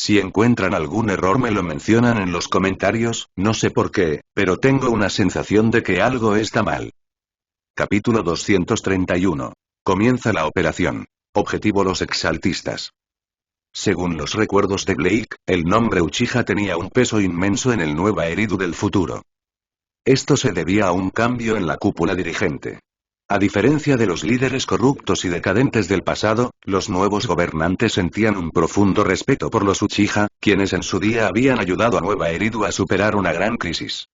Si encuentran algún error me lo mencionan en los comentarios, no sé por qué, pero tengo una sensación de que algo está mal. Capítulo 231. Comienza la operación. Objetivo: los exaltistas. Según los recuerdos de Blake, el nombre Uchiha tenía un peso inmenso en el Nueva Eridu del futuro. Esto se debía a un cambio en la cúpula dirigente. A diferencia de los líderes corruptos y decadentes del pasado, los nuevos gobernantes sentían un profundo respeto por los Uchiha, quienes en su día habían ayudado a Nueva Eridu a superar una gran crisis.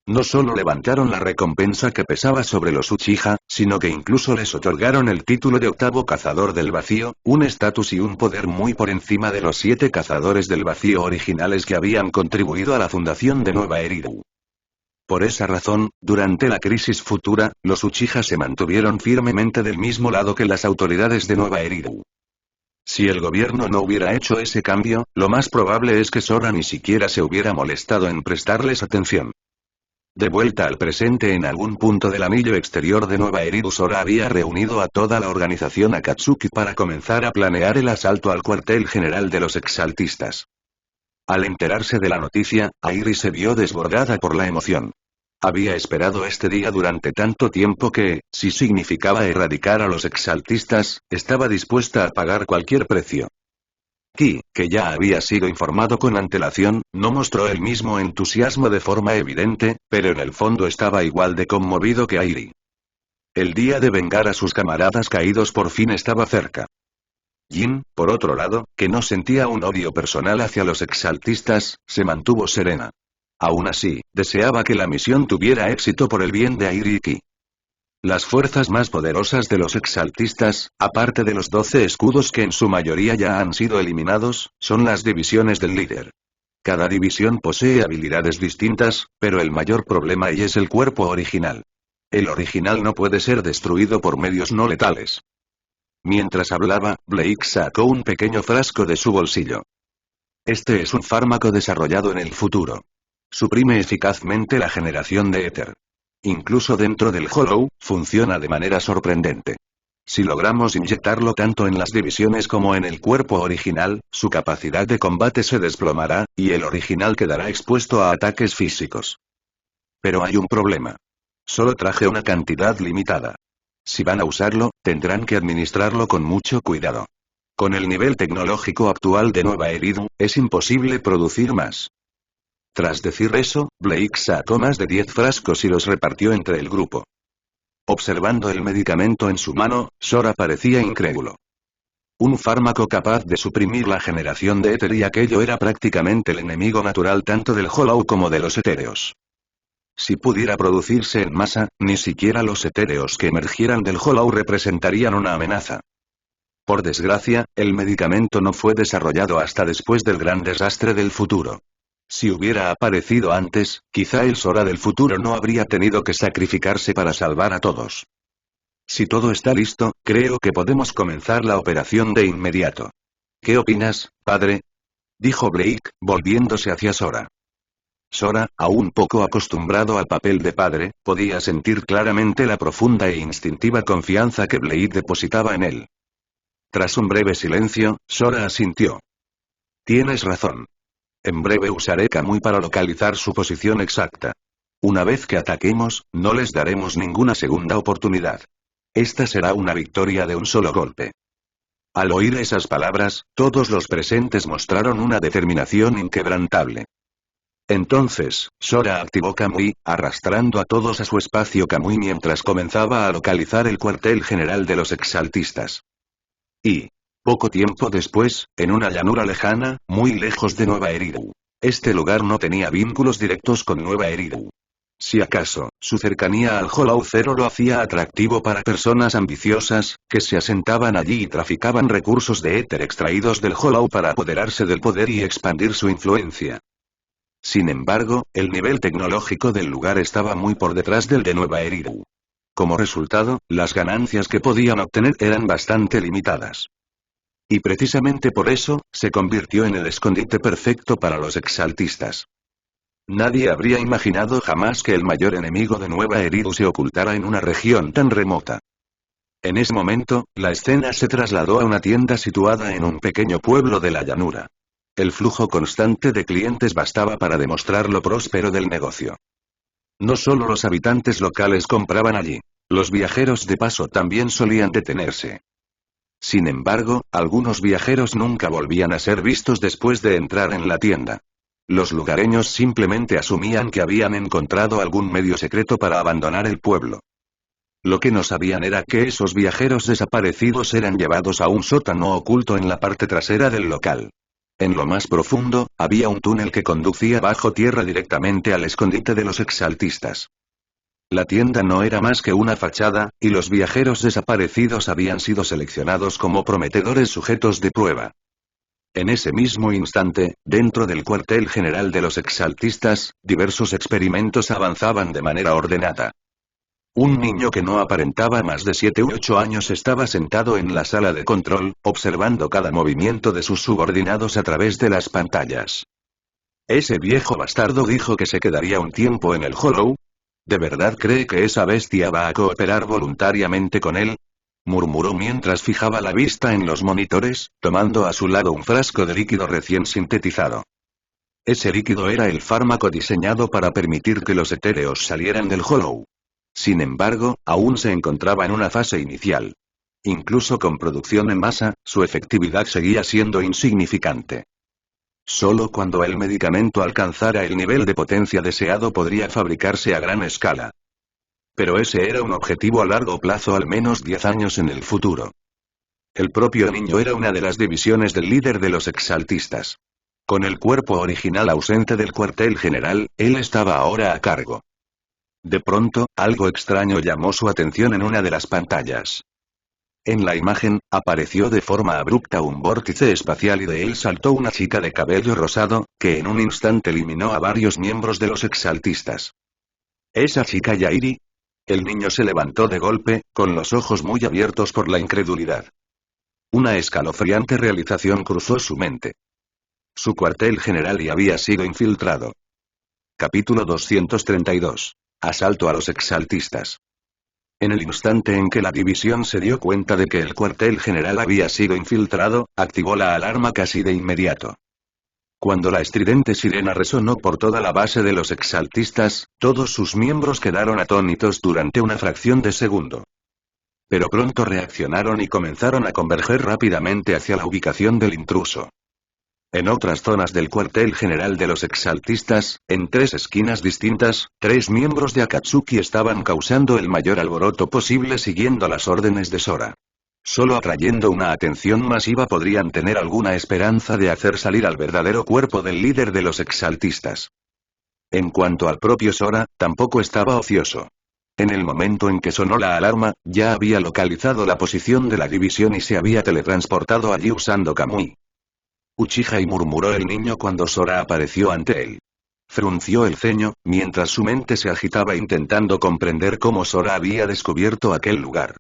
No solo levantaron la recompensa que pesaba sobre los Uchiha, sino que incluso les otorgaron el título de octavo cazador del vacío, un estatus y un poder muy por encima de los 7 cazadores del vacío originales que habían contribuido a la fundación de Nueva Eridu. Por esa razón, durante la crisis futura, los Uchiha se mantuvieron firmemente del mismo lado que las autoridades de Nueva Eridu. Si el gobierno no hubiera hecho ese cambio, lo más probable es que Sora ni siquiera se hubiera molestado en prestarles atención. De vuelta al presente, en algún punto del anillo exterior de Nueva Eridu, Sora había reunido a toda la organización Akatsuki para comenzar a planear el asalto al cuartel general de los exaltistas. Al enterarse de la noticia, Airi se vio desbordada por la emoción. Había esperado este día durante tanto tiempo que, si significaba erradicar a los exaltistas, estaba dispuesta a pagar cualquier precio. Ki, que ya había sido informado con antelación, no mostró el mismo entusiasmo de forma evidente, pero en el fondo estaba igual de conmovido que Airi. El día de vengar a sus camaradas caídos por fin estaba cerca. Jin, por otro lado, que no sentía un odio personal hacia los exaltistas, se mantuvo serena. Aún así, deseaba que la misión tuviera éxito por el bien de Airi y Ki. Las fuerzas más poderosas de los exaltistas, aparte de los 12 escudos que en su mayoría ya han sido eliminados, son las divisiones del líder. Cada división posee habilidades distintas, pero el mayor problema ahí es el cuerpo original. El original no puede ser destruido por medios no letales. Mientras hablaba, Blake sacó un pequeño frasco de su bolsillo. Este es un fármaco desarrollado en el futuro. Suprime eficazmente la generación de éter. Incluso dentro del Hollow, funciona de manera sorprendente. Si logramos inyectarlo tanto en las divisiones como en el cuerpo original, su capacidad de combate se desplomará, y el original quedará expuesto a ataques físicos. Pero hay un problema. Solo traje una cantidad limitada. Si van a usarlo, tendrán que administrarlo con mucho cuidado. Con el nivel tecnológico actual de Nueva Eridu, es imposible producir más. Tras decir eso, Blake sacó más de 10 frascos y los repartió entre el grupo. Observando el medicamento en su mano, Sora parecía incrédulo. Un fármaco capaz de suprimir la generación de éter, y aquello era prácticamente el enemigo natural tanto del Hollow como de los etéreos. Si pudiera producirse en masa, ni siquiera los etéreos que emergieran del Hollow representarían una amenaza. Por desgracia, el medicamento no fue desarrollado hasta después del gran desastre del futuro. Si hubiera aparecido antes, quizá el Sora del futuro no habría tenido que sacrificarse para salvar a todos. Si todo está listo, creo que podemos comenzar la operación de inmediato. ¿Qué opinas, padre?, dijo Blake, volviéndose hacia Sora. Sora, aún poco acostumbrado al papel de padre, podía sentir claramente la profunda e instintiva confianza que Blake depositaba en él. Tras un breve silencio, Sora asintió. Tienes razón. En breve usaré Kamui para localizar su posición exacta. Una vez que ataquemos, no les daremos ninguna segunda oportunidad. Esta será una victoria de un solo golpe. Al oír esas palabras, todos los presentes mostraron una determinación inquebrantable. Entonces, Sora activó Kamui, arrastrando a todos a su espacio Kamui mientras comenzaba a localizar el cuartel general de los exaltistas. Y poco tiempo después, en una llanura lejana, muy lejos de Nueva Eridu. Este lugar no tenía vínculos directos con Nueva Eridu. Si acaso, su cercanía al Hollow Zero lo hacía atractivo para personas ambiciosas, que se asentaban allí y traficaban recursos de éter extraídos del Hollow para apoderarse del poder y expandir su influencia. Sin embargo, el nivel tecnológico del lugar estaba muy por detrás del de Nueva Eridu. Como resultado, las ganancias que podían obtener eran bastante limitadas. Y precisamente por eso, se convirtió en el escondite perfecto para los exaltistas. Nadie habría imaginado jamás que el mayor enemigo de Nueva Eridu se ocultara en una región tan remota. En ese momento, la escena se trasladó a una tienda situada en un pequeño pueblo de la llanura. El flujo constante de clientes bastaba para demostrar lo próspero del negocio. No solo los habitantes locales compraban allí. Los viajeros de paso también solían detenerse. Sin embargo, algunos viajeros nunca volvían a ser vistos después de entrar en la tienda. Los lugareños simplemente asumían que habían encontrado algún medio secreto para abandonar el pueblo. Lo que no sabían era que esos viajeros desaparecidos eran llevados a un sótano oculto en la parte trasera del local. En lo más profundo, había un túnel que conducía bajo tierra directamente al escondite de los exaltistas. La tienda no era más que una fachada, y los viajeros desaparecidos habían sido seleccionados como prometedores sujetos de prueba. En ese mismo instante, dentro del cuartel general de los exaltistas, diversos experimentos avanzaban de manera ordenada. Un niño que no aparentaba más de 7 u 8 años estaba sentado en la sala de control, observando cada movimiento de sus subordinados a través de las pantallas. Ese viejo bastardo dijo que se quedaría un tiempo en el Hollow. ¿De verdad cree que esa bestia va a cooperar voluntariamente con él?, murmuró mientras fijaba la vista en los monitores, tomando a su lado un frasco de líquido recién sintetizado. Ese líquido era el fármaco diseñado para permitir que los etéreos salieran del Hollow. Sin embargo, aún se encontraba en una fase inicial. Incluso con producción en masa, su efectividad seguía siendo insignificante. Solo cuando el medicamento alcanzara el nivel de potencia deseado podría fabricarse a gran escala. Pero ese era un objetivo a largo plazo, al menos 10 años en el futuro. El propio niño era una de las divisiones del líder de los exaltistas. Con el cuerpo original ausente del cuartel general, él estaba ahora a cargo. De pronto, algo extraño llamó su atención en una de las pantallas. En la imagen, apareció de forma abrupta un vórtice espacial y de él saltó una chica de cabello rosado, que en un instante eliminó a varios miembros de los exaltistas. ¿Esa chica Yairi? El niño se levantó de golpe, con los ojos muy abiertos por la incredulidad. Una escalofriante realización cruzó su mente. Su cuartel general y había sido infiltrado. Capítulo 232. Asalto a los exaltistas. En el instante en que la división se dio cuenta de que el cuartel general había sido infiltrado, activó la alarma casi de inmediato. Cuando la estridente sirena resonó por toda la base de los exaltistas, todos sus miembros quedaron atónitos durante una fracción de segundo. Pero pronto reaccionaron y comenzaron a converger rápidamente hacia la ubicación del intruso. En otras zonas del cuartel general de los exaltistas, en 3 esquinas distintas, 3 miembros de Akatsuki estaban causando el mayor alboroto posible siguiendo las órdenes de Sora. Solo atrayendo una atención masiva podrían tener alguna esperanza de hacer salir al verdadero cuerpo del líder de los exaltistas. En cuanto al propio Sora, tampoco estaba ocioso. En el momento en que sonó la alarma, ya había localizado la posición de la división y se había teletransportado allí usando Kamui. Uchiha, y murmuró el niño cuando Sora apareció ante él. Frunció el ceño, mientras su mente se agitaba intentando comprender cómo Sora había descubierto aquel lugar.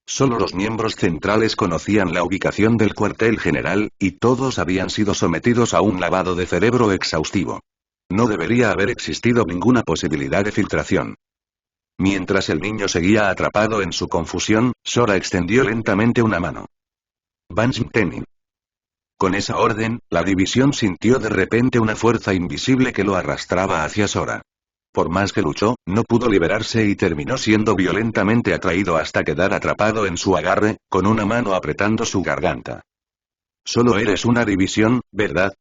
Solo los miembros centrales conocían la ubicación del cuartel general, y todos habían sido sometidos a un lavado de cerebro exhaustivo. No debería haber existido ninguna posibilidad de filtración. Mientras el niño seguía atrapado en su confusión, Sora extendió lentamente una mano. Banshee. Con esa orden, la división sintió de repente una fuerza invisible que lo arrastraba hacia Sora. Por más que luchó, no pudo liberarse y terminó siendo violentamente atraído hasta quedar atrapado en su agarre, con una mano apretando su garganta. Solo eres una división, ¿verdad?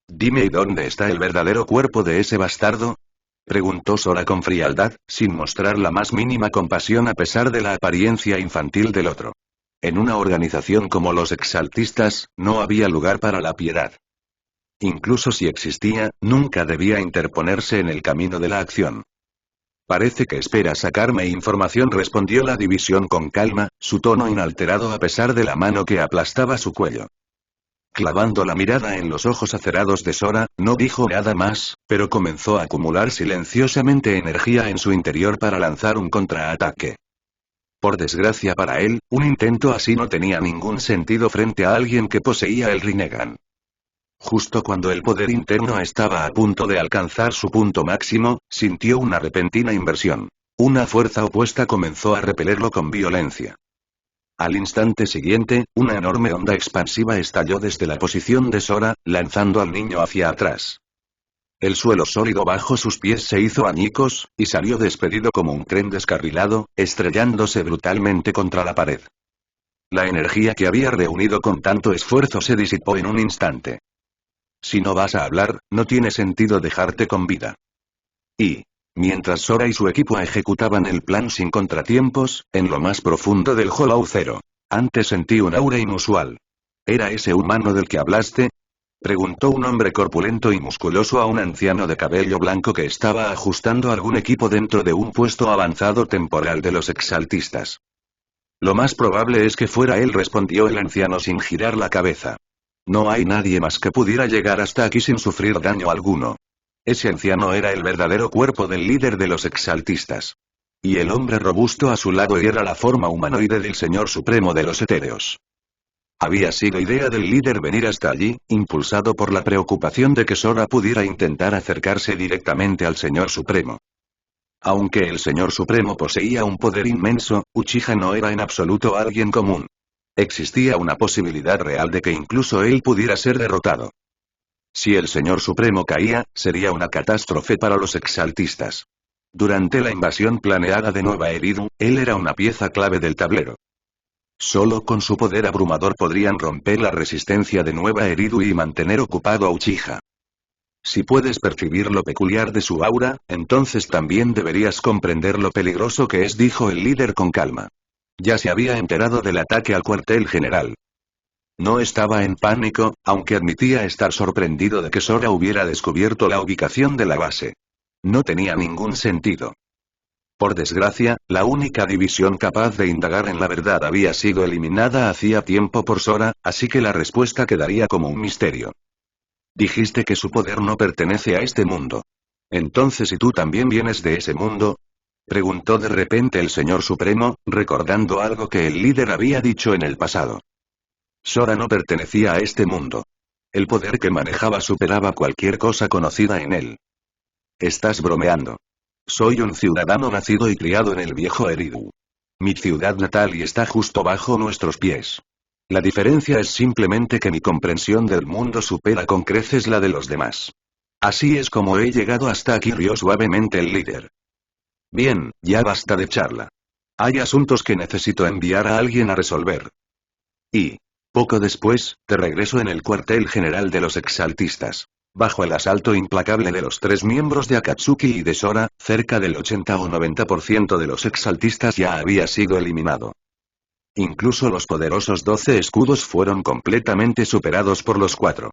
Dime, ¿y dónde está el verdadero cuerpo de ese bastardo? Preguntó Sora con frialdad, sin mostrar la más mínima compasión a pesar de la apariencia infantil del otro. En una organización como los exaltistas, no había lugar para la piedad. Incluso si existía, nunca debía interponerse en el camino de la acción. Parece que espera sacarme información, respondió la división con calma, su tono inalterado a pesar de la mano que aplastaba su cuello. Clavando la mirada en los ojos acerados de Sora, no dijo nada más, pero comenzó a acumular silenciosamente energía en su interior para lanzar un contraataque. Por desgracia para él, un intento así no tenía ningún sentido frente a alguien que poseía el Rinnegan. Justo cuando el poder interno estaba a punto de alcanzar su punto máximo, sintió una repentina inversión. Una fuerza opuesta comenzó a repelerlo con violencia. Al instante siguiente, una enorme onda expansiva estalló desde la posición de Sora, lanzando al niño hacia atrás. El suelo sólido bajo sus pies se hizo añicos, y salió despedido como un tren descarrilado, estrellándose brutalmente contra la pared. La energía que había reunido con tanto esfuerzo se disipó en un instante. Si no vas a hablar, no tiene sentido dejarte con vida. Y, mientras Sora y su equipo ejecutaban el plan sin contratiempos, en lo más profundo del Hollow Zero, antes sentí un aura inusual. ¿Era ese humano del que hablaste? Preguntó un hombre corpulento y musculoso a un anciano de cabello blanco que estaba ajustando algún equipo dentro de un puesto avanzado temporal de los exaltistas. Lo más probable es que fuera él, respondió el anciano sin girar la cabeza. No hay nadie más que pudiera llegar hasta aquí sin sufrir daño alguno. Ese anciano era el verdadero cuerpo del líder de los exaltistas. Y el hombre robusto a su lado era la forma humanoide del Señor Supremo de los Etéreos. Había sido idea del líder venir hasta allí, impulsado por la preocupación de que Sora pudiera intentar acercarse directamente al Señor Supremo. Aunque el Señor Supremo poseía un poder inmenso, Uchiha no era en absoluto alguien común. Existía una posibilidad real de que incluso él pudiera ser derrotado. Si el Señor Supremo caía, sería una catástrofe para los exaltistas. Durante la invasión planeada de Nueva Eridu, él era una pieza clave del tablero. Solo con su poder abrumador podrían romper la resistencia de Nueva Eridu y mantener ocupado a Uchiha. Si puedes percibir lo peculiar de su aura, entonces también deberías comprender lo peligroso que es, dijo el líder con calma. Ya se había enterado del ataque al cuartel general. No estaba en pánico, aunque admitía estar sorprendido de que Sora hubiera descubierto la ubicación de la base. No tenía ningún sentido. Por desgracia, la única división capaz de indagar en la verdad había sido eliminada hacía tiempo por Sora, así que la respuesta quedaría como un misterio. Dijiste que su poder no pertenece a este mundo. Entonces, ¿y tú también vienes de ese mundo? Preguntó de repente el Señor Supremo, recordando algo que el líder había dicho en el pasado. Sora no pertenecía a este mundo. El poder que manejaba superaba cualquier cosa conocida en él. Estás bromeando. Soy un ciudadano nacido y criado en el viejo Eridu. Mi ciudad natal y está justo bajo nuestros pies. La diferencia es simplemente que mi comprensión del mundo supera con creces la de los demás. Así es como he llegado hasta aquí, rió suavemente el líder. Bien, ya basta de charla. Hay asuntos que necesito enviar a alguien a resolver. Y, poco después, te regreso en el cuartel general de los exaltistas. Bajo el asalto implacable de los 3 miembros de Akatsuki y de Sora, cerca del 80 o 90% de los exaltistas ya había sido eliminado. Incluso los poderosos 12 escudos fueron completamente superados por los 4.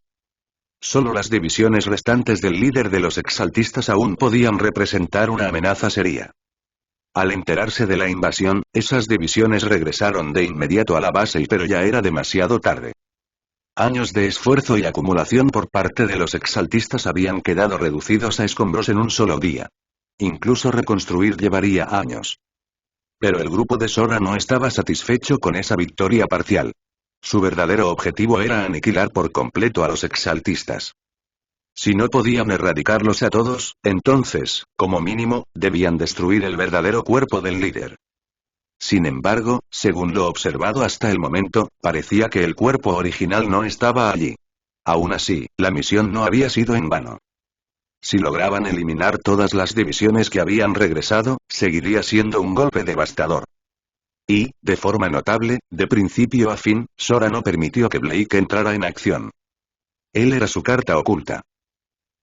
Solo las divisiones restantes del líder de los exaltistas aún podían representar una amenaza seria. Al enterarse de la invasión, esas divisiones regresaron de inmediato a la base, pero ya era demasiado tarde. Años de esfuerzo y acumulación por parte de los exaltistas habían quedado reducidos a escombros en un solo día. Incluso reconstruir llevaría años. Pero el grupo de Sora no estaba satisfecho con esa victoria parcial. Su verdadero objetivo era aniquilar por completo a los exaltistas. Si no podían erradicarlos a todos, entonces, como mínimo, debían destruir el verdadero cuerpo del líder. Sin embargo, según lo observado hasta el momento, parecía que el cuerpo original no estaba allí. Aún así, la misión no había sido en vano. Si lograban eliminar todas las divisiones que habían regresado, seguiría siendo un golpe devastador. Y, de forma notable, de principio a fin, Sora no permitió que Blake entrara en acción. Él era su carta oculta.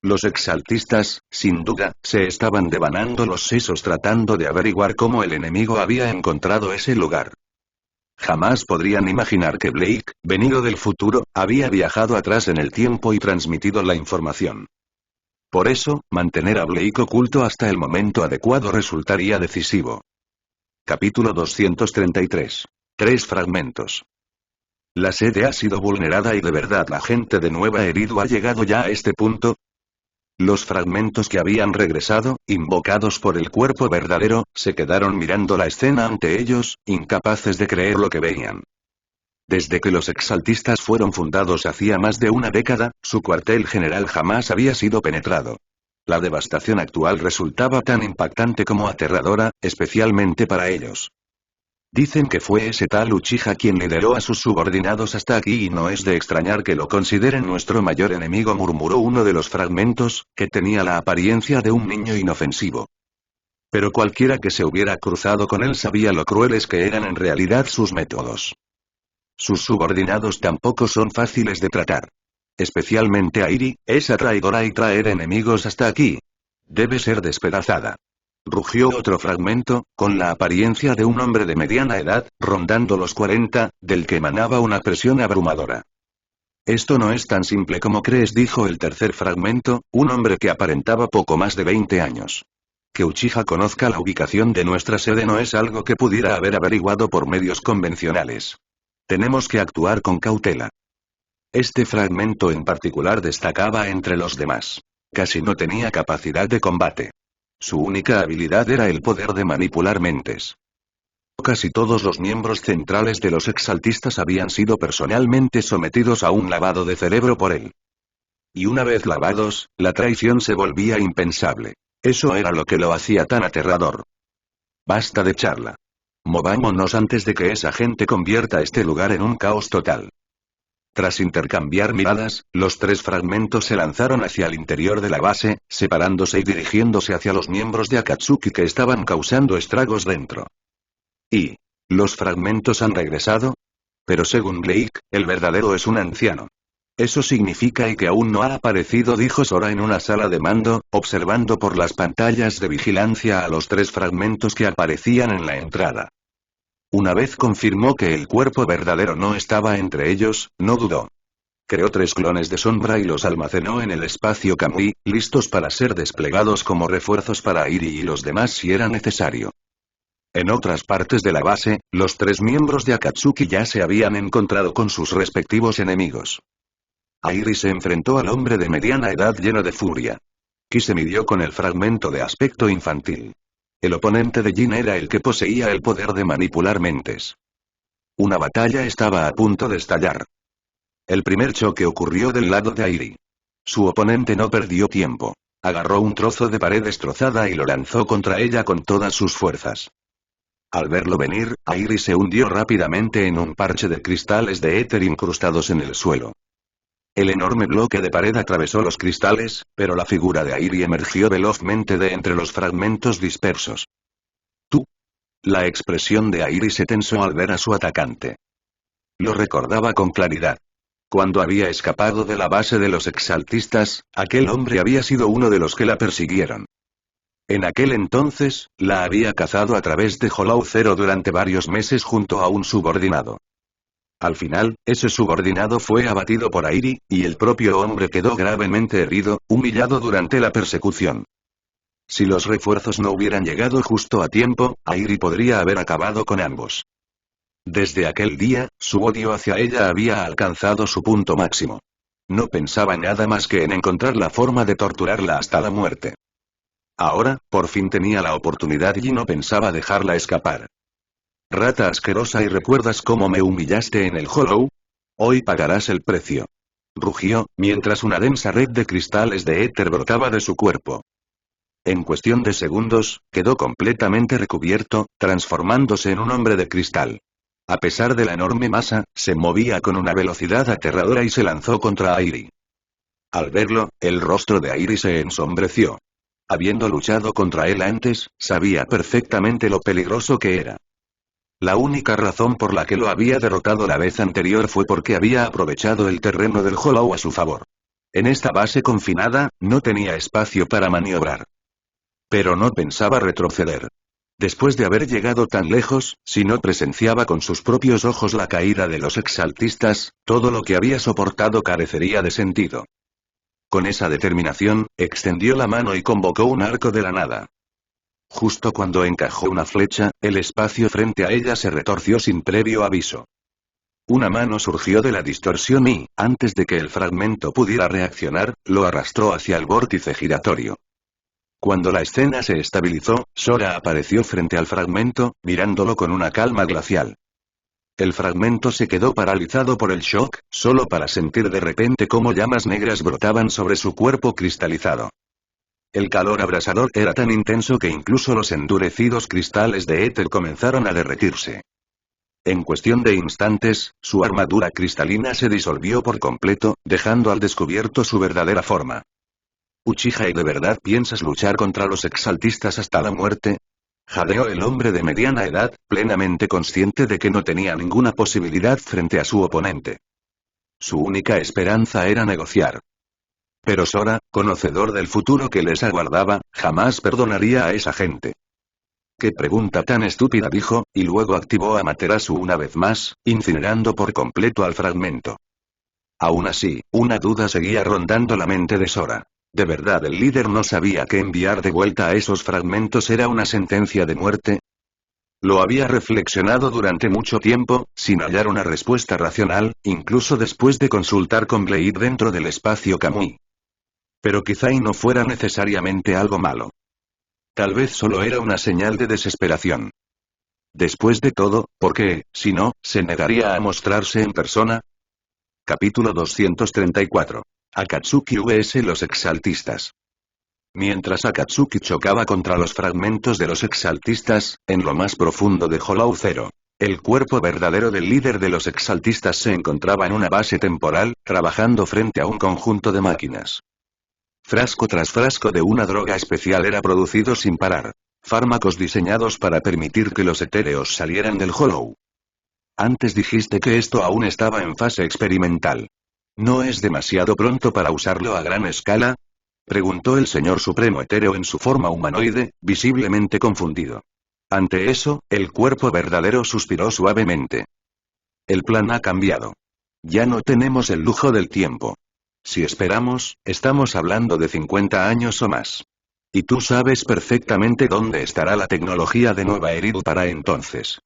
Los exaltistas, sin duda, se estaban devanando los sesos tratando de averiguar cómo el enemigo había encontrado ese lugar. Jamás podrían imaginar que Blake, venido del futuro, había viajado atrás en el tiempo y transmitido la información. Por eso, mantener a Blake oculto hasta el momento adecuado resultaría decisivo. Capítulo 233. 3 fragmentos. La sede ha sido vulnerada y de verdad la gente de Nueva Eridu ha llegado ya a este punto. Los fragmentos que habían regresado, invocados por el cuerpo verdadero, se quedaron mirando la escena ante ellos, incapaces de creer lo que veían. Desde que los exaltistas fueron fundados hacía más de una década, su cuartel general jamás había sido penetrado. La devastación actual resultaba tan impactante como aterradora, especialmente para ellos. Dicen que fue ese tal Uchiha quien lideró a sus subordinados hasta aquí y no es de extrañar que lo consideren nuestro mayor enemigo, murmuró uno de los fragmentos, que tenía la apariencia de un niño inofensivo. Pero cualquiera que se hubiera cruzado con él sabía lo crueles que eran en realidad sus métodos. Sus subordinados tampoco son fáciles de tratar. Especialmente Airi, esa traidora, y traer enemigos hasta aquí. Debe ser despedazada. Rugió otro fragmento, con la apariencia de un hombre de mediana edad, rondando los 40, del que emanaba una presión abrumadora. Esto no es tan simple como crees, dijo el tercer fragmento, un hombre que aparentaba poco más de 20 años. Que Uchiha conozca la ubicación de nuestra sede no es algo que pudiera haber averiguado por medios convencionales. Tenemos que actuar con cautela. Este fragmento en particular destacaba entre los demás. Casi no tenía capacidad de combate. Su única habilidad era el poder de manipular mentes. Casi todos los miembros centrales de los exaltistas habían sido personalmente sometidos a un lavado de cerebro por él. Y una vez lavados, la traición se volvía impensable. Eso era lo que lo hacía tan aterrador. Basta de charla. Movámonos antes de que esa gente convierta este lugar en un caos total. Tras intercambiar miradas, los tres fragmentos se lanzaron hacia el interior de la base, separándose y dirigiéndose hacia los miembros de Akatsuki que estaban causando estragos dentro. ¿Y los fragmentos han regresado? Pero según Blake, el verdadero es un anciano. Eso significa que aún no ha aparecido, dijo Sora en una sala de mando, observando por las pantallas de vigilancia a los tres fragmentos que aparecían en la entrada. Una vez confirmó que el cuerpo verdadero no estaba entre ellos, no dudó. Creó 3 clones de sombra y los almacenó en el espacio Kamui, listos para ser desplegados como refuerzos para Airi y los demás si era necesario. En otras partes de la base, los 3 miembros de Akatsuki ya se habían encontrado con sus respectivos enemigos. Airi se enfrentó al hombre de mediana edad lleno de furia. Ki se midió con el fragmento de aspecto infantil. El oponente de Jin era el que poseía el poder de manipular mentes. Una batalla estaba a punto de estallar. El primer choque ocurrió del lado de Airi. Su oponente no perdió tiempo. Agarró un trozo de pared destrozada y lo lanzó contra ella con todas sus fuerzas. Al verlo venir, Airi se hundió rápidamente en un parche de cristales de éter incrustados en el suelo. El enorme bloque de pared atravesó los cristales, pero la figura de Airi emergió velozmente de entre los fragmentos dispersos. «¿Tú?» La expresión de Airi se tensó al ver a su atacante. Lo recordaba con claridad. Cuando había escapado de la base de los exaltistas, aquel hombre había sido uno de los que la persiguieron. En aquel entonces, la había cazado a través de Hollow Zero durante varios meses junto a un subordinado. Al final, ese subordinado fue abatido por Airi, y el propio hombre quedó gravemente herido, humillado durante la persecución. Si los refuerzos no hubieran llegado justo a tiempo, Airi podría haber acabado con ambos. Desde aquel día, su odio hacia ella había alcanzado su punto máximo. No pensaba en nada más que en encontrar la forma de torturarla hasta la muerte. Ahora, por fin tenía la oportunidad y no pensaba dejarla escapar. Rata asquerosa, ¿y recuerdas cómo me humillaste en el Hollow? Hoy pagarás el precio. Rugió, mientras una densa red de cristales de éter brotaba de su cuerpo. En cuestión de segundos, quedó completamente recubierto, transformándose en un hombre de cristal. A pesar de la enorme masa, se movía con una velocidad aterradora y se lanzó contra Airi. Al verlo, el rostro de Airi se ensombreció. Habiendo luchado contra él antes, sabía perfectamente lo peligroso que era. La única razón por la que lo había derrotado la vez anterior fue porque había aprovechado el terreno del Hollow a su favor. En esta base confinada, no tenía espacio para maniobrar. Pero no pensaba retroceder. Después de haber llegado tan lejos, si no presenciaba con sus propios ojos la caída de los exaltistas, todo lo que había soportado carecería de sentido. Con esa determinación, extendió la mano y convocó un arco de la nada. Justo cuando encajó una flecha, el espacio frente a ella se retorció sin previo aviso. Una mano surgió de la distorsión y, antes de que el fragmento pudiera reaccionar, lo arrastró hacia el vórtice giratorio. Cuando la escena se estabilizó, Sora apareció frente al fragmento, mirándolo con una calma glacial. El fragmento se quedó paralizado por el shock, solo para sentir de repente cómo llamas negras brotaban sobre su cuerpo cristalizado. El calor abrasador era tan intenso que incluso los endurecidos cristales de éter comenzaron a derretirse. En cuestión de instantes, su armadura cristalina se disolvió por completo, dejando al descubierto su verdadera forma. Uchiha, ¿y de verdad piensas luchar contra los exaltistas hasta la muerte? Jadeó el hombre de mediana edad, plenamente consciente de que no tenía ninguna posibilidad frente a su oponente. Su única esperanza era negociar. Pero Sora, conocedor del futuro que les aguardaba, jamás perdonaría a esa gente. «¡Qué pregunta tan estúpida!», dijo, y luego activó a Amaterasu una vez más, incinerando por completo al fragmento. Aún así, una duda seguía rondando la mente de Sora. ¿De verdad el líder no sabía que enviar de vuelta a esos fragmentos era una sentencia de muerte? Lo había reflexionado durante mucho tiempo, sin hallar una respuesta racional, incluso después de consultar con Blade dentro del espacio Kamui. Pero quizá y no fuera necesariamente algo malo. Tal vez solo era una señal de desesperación. Después de todo, ¿por qué, si no, se negaría a mostrarse en persona? Capítulo 234. Akatsuki vs los exaltistas. Mientras Akatsuki chocaba contra los fragmentos de los exaltistas, en lo más profundo de Hollow Zero, el cuerpo verdadero del líder de los exaltistas se encontraba en una base temporal, trabajando frente a un conjunto de máquinas. Frasco tras frasco de una droga especial era producido sin parar. Fármacos diseñados para permitir que los etéreos salieran del Hollow. Antes dijiste que esto aún estaba en fase experimental. ¿No es demasiado pronto para usarlo a gran escala?, preguntó el señor supremo etéreo en su forma humanoide, visiblemente confundido. Ante eso, el cuerpo verdadero suspiró suavemente. El plan ha cambiado. Ya no tenemos el lujo del tiempo. Si esperamos, estamos hablando de 50 años o más. Y tú sabes perfectamente dónde estará la tecnología de Nueva Eridu para entonces.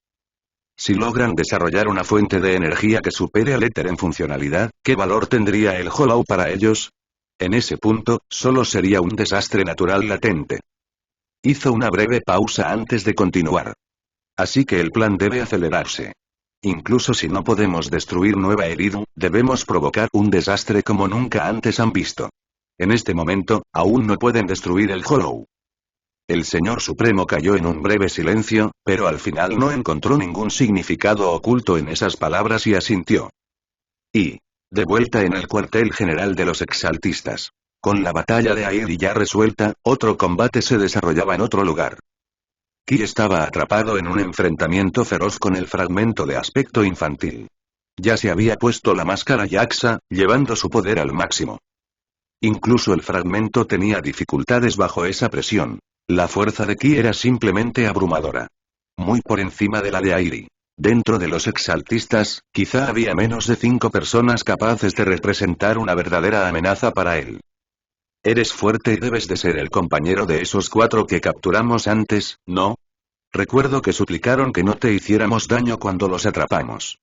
Si logran desarrollar una fuente de energía que supere al éter en funcionalidad, ¿qué valor tendría el Hollow para ellos? En ese punto, solo sería un desastre natural latente. Hizo una breve pausa antes de continuar. Así que el plan debe acelerarse. Incluso si no podemos destruir Nueva Eridu, debemos provocar un desastre como nunca antes han visto. En este momento, aún no pueden destruir el Hollow. El Señor Supremo cayó en un breve silencio, pero al final no encontró ningún significado oculto en esas palabras y asintió. Y, de vuelta en el cuartel general de los exaltistas. Con la batalla de Airi ya resuelta, otro combate se desarrollaba en otro lugar. Ki estaba atrapado en un enfrentamiento feroz con el fragmento de aspecto infantil. Ya se había puesto la máscara Yaxa, llevando su poder al máximo. Incluso el fragmento tenía dificultades bajo esa presión. La fuerza de Ki era simplemente abrumadora. Muy por encima de la de Airi. Dentro de los exaltistas, quizá había menos de 5 personas capaces de representar una verdadera amenaza para él. Eres fuerte y debes de ser el compañero de esos 4 que capturamos antes, ¿no? Recuerdo que suplicaron que no te hiciéramos daño cuando los atrapamos.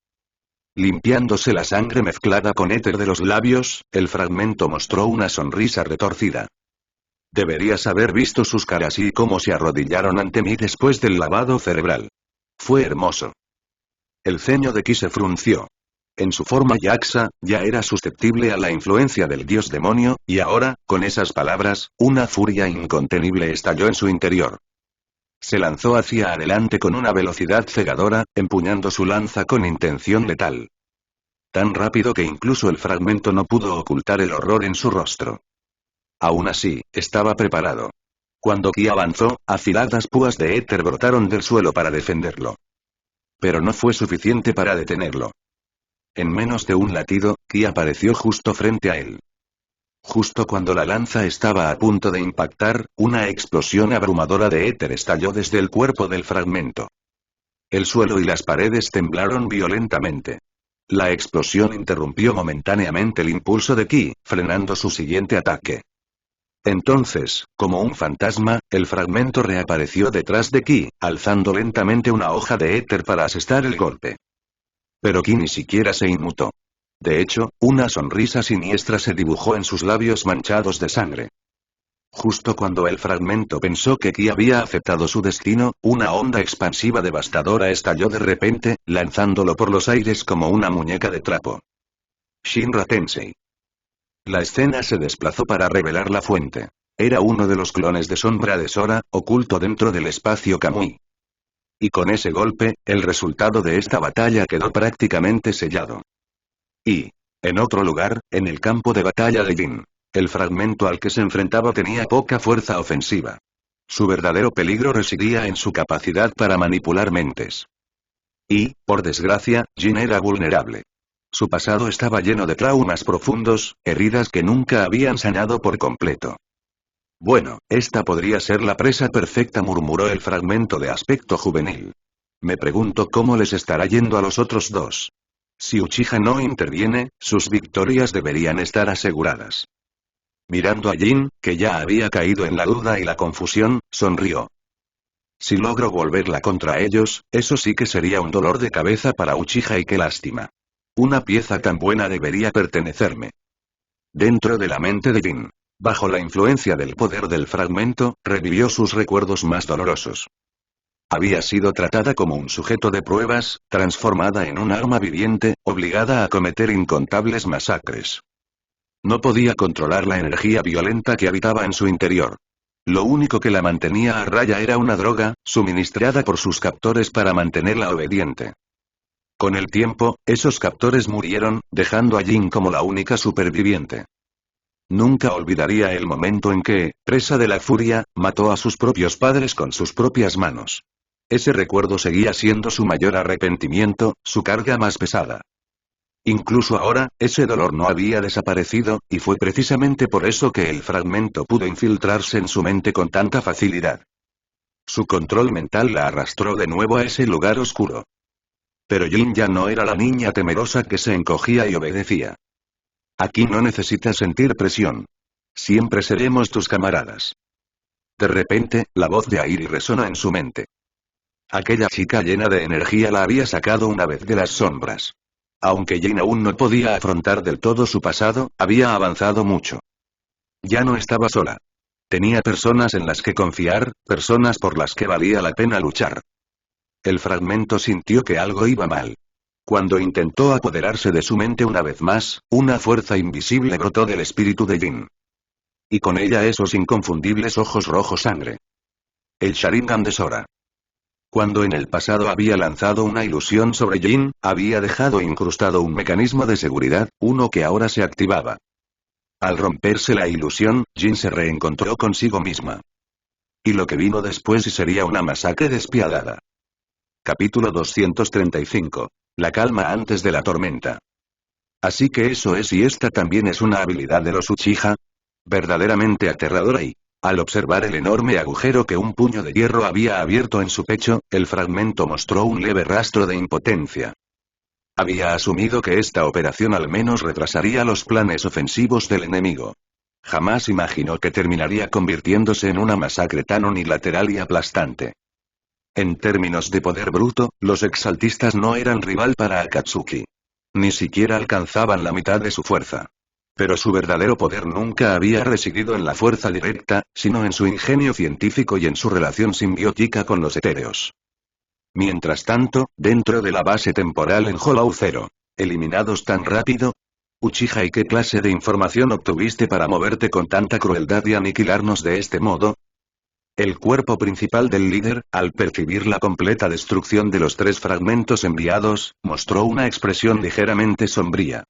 Limpiándose la sangre mezclada con éter de los labios, el fragmento mostró una sonrisa retorcida. Deberías haber visto sus caras y cómo se arrodillaron ante mí después del lavado cerebral. Fue hermoso. El ceño de Ki se frunció. En su forma Yaxa, ya era susceptible a la influencia del dios demonio, y ahora, con esas palabras, una furia incontenible estalló en su interior. Se lanzó hacia adelante con una velocidad cegadora, empuñando su lanza con intención letal. Tan rápido que incluso el fragmento no pudo ocultar el horror en su rostro. Aún así, estaba preparado. Cuando Ki avanzó, afiladas púas de éter brotaron del suelo para defenderlo. Pero no fue suficiente para detenerlo. En menos de un latido, Ki apareció justo frente a él. Justo cuando la lanza estaba a punto de impactar, una explosión abrumadora de éter estalló desde el cuerpo del fragmento. El suelo y las paredes temblaron violentamente. La explosión interrumpió momentáneamente el impulso de Ki, frenando su siguiente ataque. Entonces, como un fantasma, el fragmento reapareció detrás de Ki, alzando lentamente una hoja de éter para asestar el golpe. Pero Ki ni siquiera se inmutó. De hecho, una sonrisa siniestra se dibujó en sus labios manchados de sangre. Justo cuando el fragmento pensó que Ki había aceptado su destino, una onda expansiva devastadora estalló de repente, lanzándolo por los aires como una muñeca de trapo. Shinra Tensei. La escena se desplazó para revelar la fuente. Era uno de los clones de sombra de Sora, oculto dentro del espacio Kamui. Y con ese golpe, el resultado de esta batalla quedó prácticamente sellado. Y, en otro lugar, en el campo de batalla de Jin, el fragmento al que se enfrentaba tenía poca fuerza ofensiva. Su verdadero peligro residía en su capacidad para manipular mentes. Y, por desgracia, Jin era vulnerable. Su pasado estaba lleno de traumas profundos, heridas que nunca habían sanado por completo. Bueno, esta podría ser la presa perfecta, murmuró el fragmento de aspecto juvenil. Me pregunto cómo les estará yendo a los otros dos. Si Uchiha no interviene, sus victorias deberían estar aseguradas. Mirando a Jin, que ya había caído en la duda y la confusión, sonrió. Si logro volverla contra ellos, eso sí que sería un dolor de cabeza para Uchiha y qué lástima. Una pieza tan buena debería pertenecerme. Dentro de la mente de Jin, bajo la influencia del poder del fragmento, revivió sus recuerdos más dolorosos. Había sido tratada como un sujeto de pruebas, transformada en un arma viviente, obligada a cometer incontables masacres. No podía controlar la energía violenta que habitaba en su interior. Lo único que la mantenía a raya era una droga, suministrada por sus captores para mantenerla obediente. Con el tiempo, esos captores murieron, dejando a Jin como la única superviviente. Nunca olvidaría el momento en que, presa de la furia, mató a sus propios padres con sus propias manos. Ese recuerdo seguía siendo su mayor arrepentimiento, su carga más pesada. Incluso ahora, ese dolor no había desaparecido, y fue precisamente por eso que el fragmento pudo infiltrarse en su mente con tanta facilidad. Su control mental la arrastró de nuevo a ese lugar oscuro. Pero Jin ya no era la niña temerosa que se encogía y obedecía. Aquí no necesitas sentir presión. Siempre seremos tus camaradas. De repente, la voz de Airi resonó en su mente. Aquella chica llena de energía la había sacado una vez de las sombras. Aunque Jin aún no podía afrontar del todo su pasado, había avanzado mucho. Ya no estaba sola. Tenía personas en las que confiar, personas por las que valía la pena luchar. El fragmento sintió que algo iba mal. Cuando intentó apoderarse de su mente una vez más, una fuerza invisible brotó del espíritu de Jin. Y con ella esos inconfundibles ojos rojos sangre. El Sharingan de Sora. Cuando en el pasado había lanzado una ilusión sobre Jin, había dejado incrustado un mecanismo de seguridad, uno que ahora se activaba. Al romperse la ilusión, Jin se reencontró consigo misma. Y lo que vino después sería una masacre despiadada. Capítulo 235. La calma antes de la tormenta. Así que eso es, y esta también es una habilidad de los Uchiha. Verdaderamente aterradora y, al observar el enorme agujero que un puño de hierro había abierto en su pecho, el fragmento mostró un leve rastro de impotencia. Había asumido que esta operación al menos retrasaría los planes ofensivos del enemigo. Jamás imaginó que terminaría convirtiéndose en una masacre tan unilateral y aplastante. En términos de poder bruto, los exaltistas no eran rival para Akatsuki. Ni siquiera alcanzaban la mitad de su fuerza. Pero su verdadero poder nunca había residido en la fuerza directa, sino en su ingenio científico y en su relación simbiótica con los etéreos. Mientras tanto, dentro de la base temporal en Hollow Zero, ¿eliminados tan rápido? Uchiha, ¿y qué clase de información obtuviste para moverte con tanta crueldad y aniquilarnos de este modo? El cuerpo principal del líder, al percibir la completa destrucción de los 3 fragmentos enviados, mostró una expresión ligeramente sombría.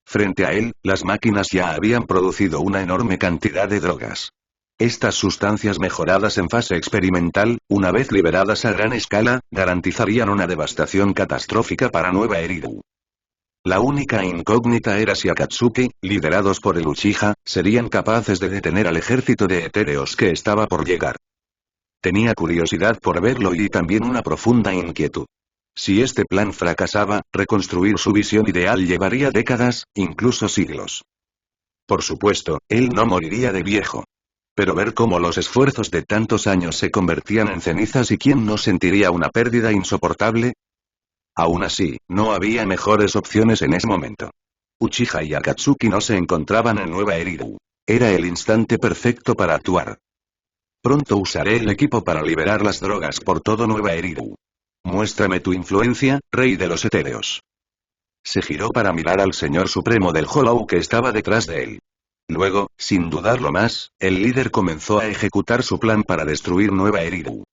Frente a él, las máquinas ya habían producido una enorme cantidad de drogas. Estas sustancias mejoradas en fase experimental, una vez liberadas a gran escala, garantizarían una devastación catastrófica para Nueva Eridu. La única incógnita era si Akatsuki, liderados por el Uchiha, serían capaces de detener al ejército de etéreos que estaba por llegar. Tenía curiosidad por verlo y también una profunda inquietud. Si este plan fracasaba, reconstruir su visión ideal llevaría décadas, incluso siglos. Por supuesto, él no moriría de viejo. Pero ver cómo los esfuerzos de tantos años se convertían en cenizas, y quién no sentiría una pérdida insoportable. Aún así, no había mejores opciones en ese momento. Uchiha y Akatsuki no se encontraban en Nueva Eridu. Era el instante perfecto para actuar. Pronto usaré el equipo para liberar las drogas por todo Nueva Eridu. Muéstrame tu influencia, rey de los etéreos. Se giró para mirar al señor supremo del Hollow que estaba detrás de él. Luego, sin dudarlo más, el líder comenzó a ejecutar su plan para destruir Nueva Eridu.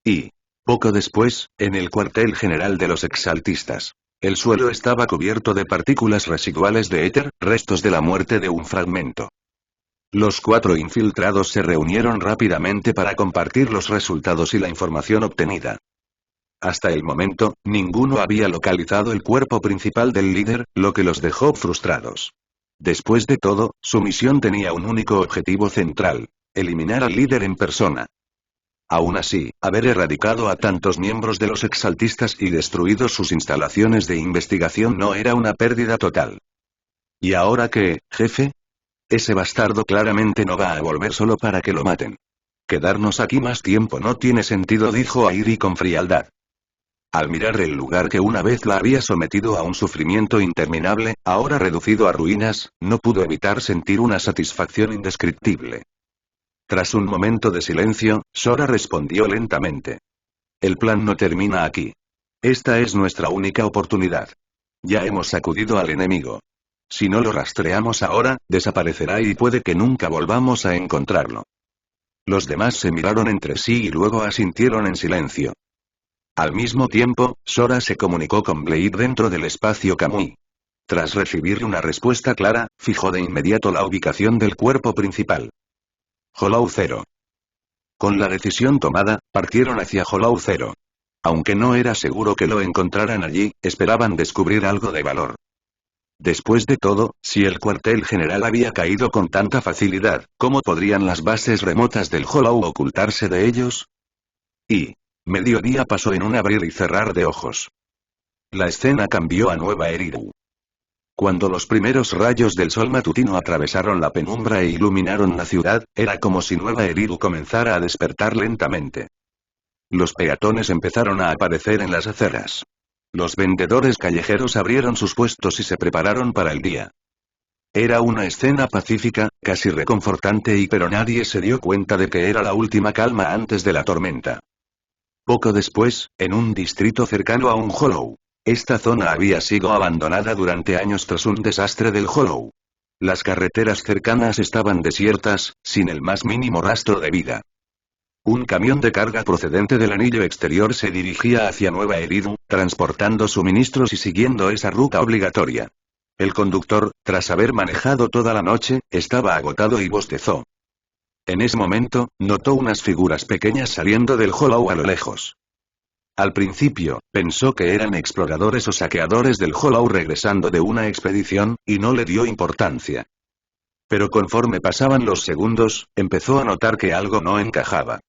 Y, Poco después, en el cuartel general de los exaltistas. El suelo estaba cubierto de partículas residuales de éter, restos de la muerte de un fragmento. Los 4 infiltrados se reunieron rápidamente para compartir los resultados y la información obtenida. Hasta el momento, ninguno había localizado el cuerpo principal del líder, lo que los dejó frustrados. Después de todo, su misión tenía un único objetivo central: eliminar al líder en persona. Aún así, haber erradicado a tantos miembros de los exaltistas y destruido sus instalaciones de investigación no era una pérdida total. ¿Y ahora qué, jefe? Ese bastardo claramente no va a volver solo para que lo maten. Quedarnos aquí más tiempo no tiene sentido, dijo Airi con frialdad. Al mirar el lugar que una vez la había sometido a un sufrimiento interminable, ahora reducido a ruinas, no pudo evitar sentir una satisfacción indescriptible. Tras un momento de silencio, Sora respondió lentamente. El plan no termina aquí. Esta es nuestra única oportunidad. Ya hemos sacudido al enemigo. Si no lo rastreamos ahora, desaparecerá y puede que nunca volvamos a encontrarlo. Los demás se miraron entre sí y luego asintieron en silencio. Al mismo tiempo, Sora se comunicó con Blade dentro del espacio Kamui. Tras recibir una respuesta clara, fijó de inmediato la ubicación del cuerpo principal. Hollow Zero. Con la decisión tomada, partieron hacia Hollow Zero. Aunque no era seguro que lo encontraran allí, esperaban descubrir algo de valor. Después de todo, si el cuartel general había caído con tanta facilidad, ¿cómo podrían las bases remotas del Hollow ocultarse de ellos? Y mediodía pasó en un abrir y cerrar de ojos. La escena cambió a Nueva Eridu. Cuando los primeros rayos del sol matutino atravesaron la penumbra e iluminaron la ciudad, era como si Nueva Eridu comenzara a despertar lentamente. Los peatones empezaron a aparecer en las aceras. Los vendedores callejeros abrieron sus puestos y se prepararon para el día. Era una escena pacífica, casi reconfortante pero nadie se dio cuenta de que era la última calma antes de la tormenta. Poco después, en un distrito cercano a un Hollow. Esta zona había sido abandonada durante años tras un desastre del Hollow. Las carreteras cercanas estaban desiertas, sin el más mínimo rastro de vida. Un camión de carga procedente del anillo exterior se dirigía hacia Nueva Eridu, transportando suministros y siguiendo esa ruta obligatoria. El conductor, tras haber manejado toda la noche, estaba agotado y bostezó. En ese momento, notó unas figuras pequeñas saliendo del Hollow a lo lejos. Al principio, pensó que eran exploradores o saqueadores del Hollow regresando de una expedición, y no le dio importancia. Pero conforme pasaban los segundos, empezó a notar que algo no encajaba.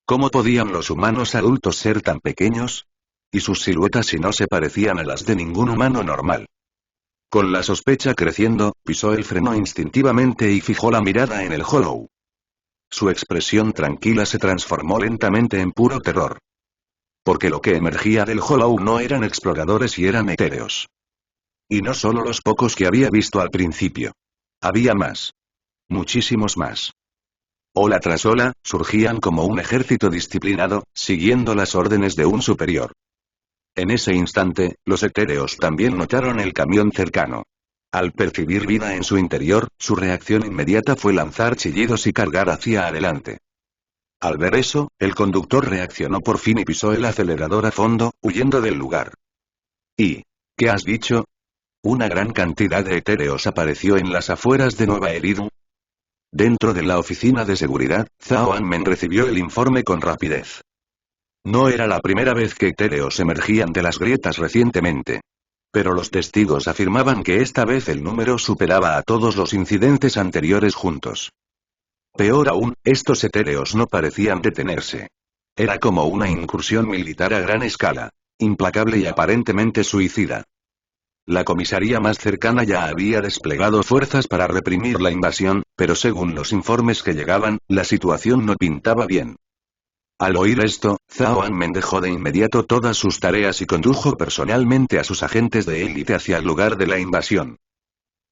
¿Cómo podían los humanos adultos ser tan pequeños? Y sus siluetas si no se parecían a las de ningún humano normal. Con la sospecha creciendo, pisó el freno instintivamente y fijó la mirada en el Hollow. Su expresión tranquila se transformó lentamente en puro terror. Porque lo que emergía del Hollow no eran exploradores y eran etéreos. Y no solo los pocos que había visto al principio. Había más. Muchísimos más. Ola tras ola, surgían como un ejército disciplinado, siguiendo las órdenes de un superior. En ese instante, los etéreos también notaron el camión cercano. Al percibir vida en su interior, su reacción inmediata fue lanzar chillidos y cargar hacia adelante. Al ver eso, el conductor reaccionó por fin y pisó el acelerador a fondo, huyendo del lugar. ¿Y qué has dicho? Una gran cantidad de etéreos apareció en las afueras de Nueva Eridu. Dentro de la oficina de seguridad, Zhao Anmen recibió el informe con rapidez. No era la primera vez que etéreos emergían de las grietas recientemente. Pero los testigos afirmaban que esta vez el número superaba a todos los incidentes anteriores juntos. Peor aún, estos etéreos no parecían detenerse. Era como una incursión militar a gran escala, implacable y aparentemente suicida. La comisaría más cercana ya había desplegado fuerzas para reprimir la invasión, pero según los informes que llegaban, la situación no pintaba bien. Al oír esto, Zhao Anmen dejó de inmediato todas sus tareas y condujo personalmente a sus agentes de élite hacia el lugar de la invasión.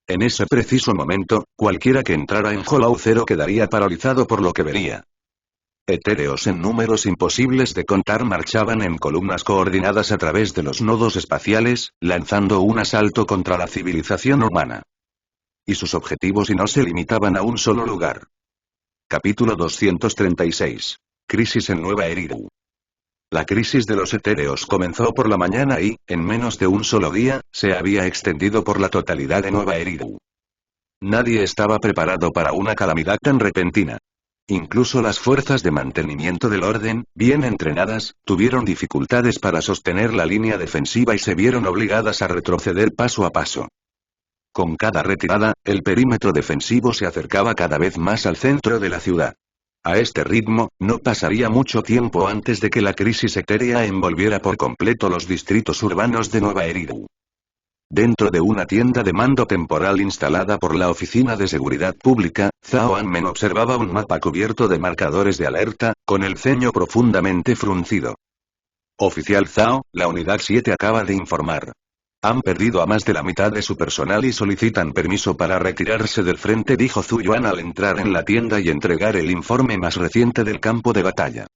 En ese preciso momento, cualquiera que entrara en Hollow Zero quedaría paralizado por lo que vería. Etéreos en números imposibles de contar marchaban en columnas coordinadas a través de los nodos espaciales, lanzando un asalto contra la civilización humana. Y sus objetivos y no se limitaban a un solo lugar. Capítulo 236. Crisis en Nueva Eridu. La crisis de los etéreos comenzó por la mañana y, en menos de un solo día, se había extendido por la totalidad de Nueva Eridu. Nadie estaba preparado para una calamidad tan repentina. Incluso las fuerzas de mantenimiento del orden, bien entrenadas, tuvieron dificultades para sostener la línea defensiva y se vieron obligadas a retroceder paso a paso. Con cada retirada, el perímetro defensivo se acercaba cada vez más al centro de la ciudad. A este ritmo, no pasaría mucho tiempo antes de que la crisis etérea envolviera por completo los distritos urbanos de Nueva Eridu. Dentro de una tienda de mando temporal instalada por la Oficina de Seguridad Pública, Zhao Anmen observaba un mapa cubierto de marcadores de alerta, con el ceño profundamente fruncido. Oficial Zhao, la Unidad 7 acaba de informar. Han perdido a más de la mitad de su personal y solicitan permiso para retirarse del frente, dijo Zhu Yuan al entrar en la tienda y entregar el informe más reciente del campo de batalla.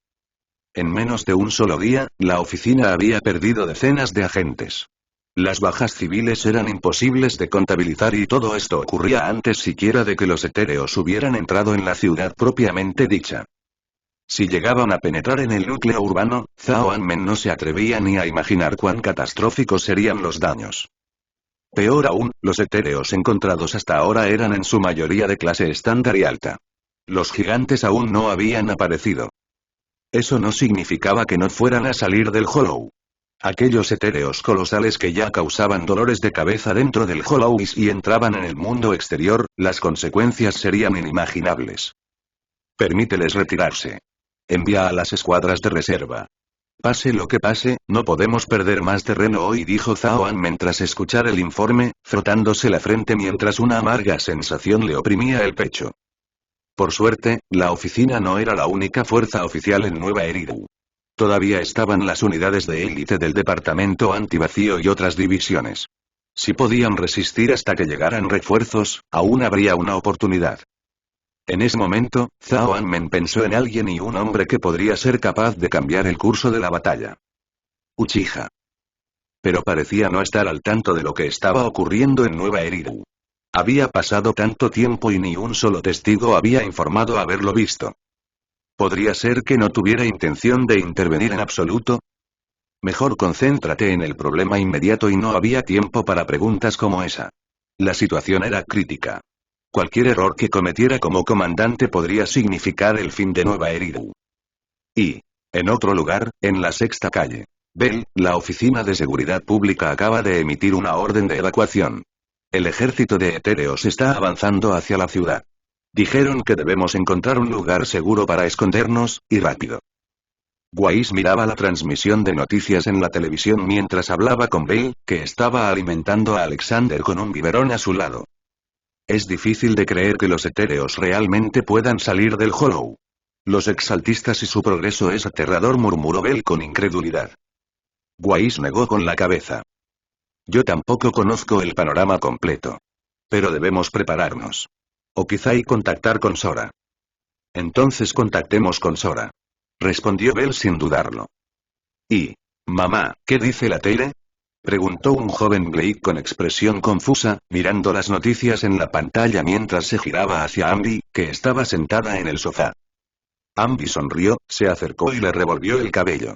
En menos de un solo día, la oficina había perdido decenas de agentes. Las bajas civiles eran imposibles de contabilizar y todo esto ocurría antes siquiera de que los etéreos hubieran entrado en la ciudad propiamente dicha. Si llegaban a penetrar en el núcleo urbano, Zhao Anmen no se atrevía ni a imaginar cuán catastróficos serían los daños. Peor aún, los etéreos encontrados hasta ahora eran en su mayoría de clase estándar y alta. Los gigantes aún no habían aparecido. Eso no significaba que no fueran a salir del Hollow. Aquellos etéreos colosales que ya causaban dolores de cabeza dentro del Hollow y si entraban en el mundo exterior, las consecuencias serían inimaginables. Permíteles retirarse. Envía a las escuadras de reserva. Pase lo que pase, no podemos perder más terreno hoy, dijo Zhao Anmen tras escuchar el informe, frotándose la frente mientras una amarga sensación le oprimía el pecho. Por suerte, la oficina no era la única fuerza oficial en Nueva Eridu. Todavía estaban las unidades de élite del departamento antivacío y otras divisiones. Si podían resistir hasta que llegaran refuerzos, aún habría una oportunidad. En ese momento, Zhao Anmen pensó en alguien y un hombre que podría ser capaz de cambiar el curso de la batalla. Uchiha. Pero parecía no estar al tanto de lo que estaba ocurriendo en Nueva Eridu. Había pasado tanto tiempo y ni un solo testigo había informado haberlo visto. ¿Podría ser que no tuviera intención de intervenir en absoluto? Mejor concéntrate en el problema inmediato y no había tiempo para preguntas como esa. La situación era crítica. Cualquier error que cometiera como comandante podría significar el fin de Nueva Eridu. Y, en otro lugar, en la sexta calle. Bell, la Oficina de Seguridad Pública acaba de emitir una orden de evacuación. El ejército de etéreos está avanzando hacia la ciudad. Dijeron que debemos encontrar un lugar seguro para escondernos, y rápido. Weiss miraba la transmisión de noticias en la televisión mientras hablaba con Bell, que estaba alimentando a Alexander con un biberón a su lado. Es difícil de creer que los etéreos realmente puedan salir del Hollow. Los exaltistas y su progreso es aterrador, murmuró Bell con incredulidad. Weiss negó con la cabeza. Yo tampoco conozco el panorama completo. Pero debemos prepararnos. O quizá y contactar con Sora. Entonces contactemos con Sora. Respondió Bell sin dudarlo. Y, mamá, ¿qué dice la tele? Preguntó un joven Blake con expresión confusa, mirando las noticias en la pantalla mientras se giraba hacia Ambi, que estaba sentada en el sofá. Ambi sonrió, se acercó y le revolvió el cabello.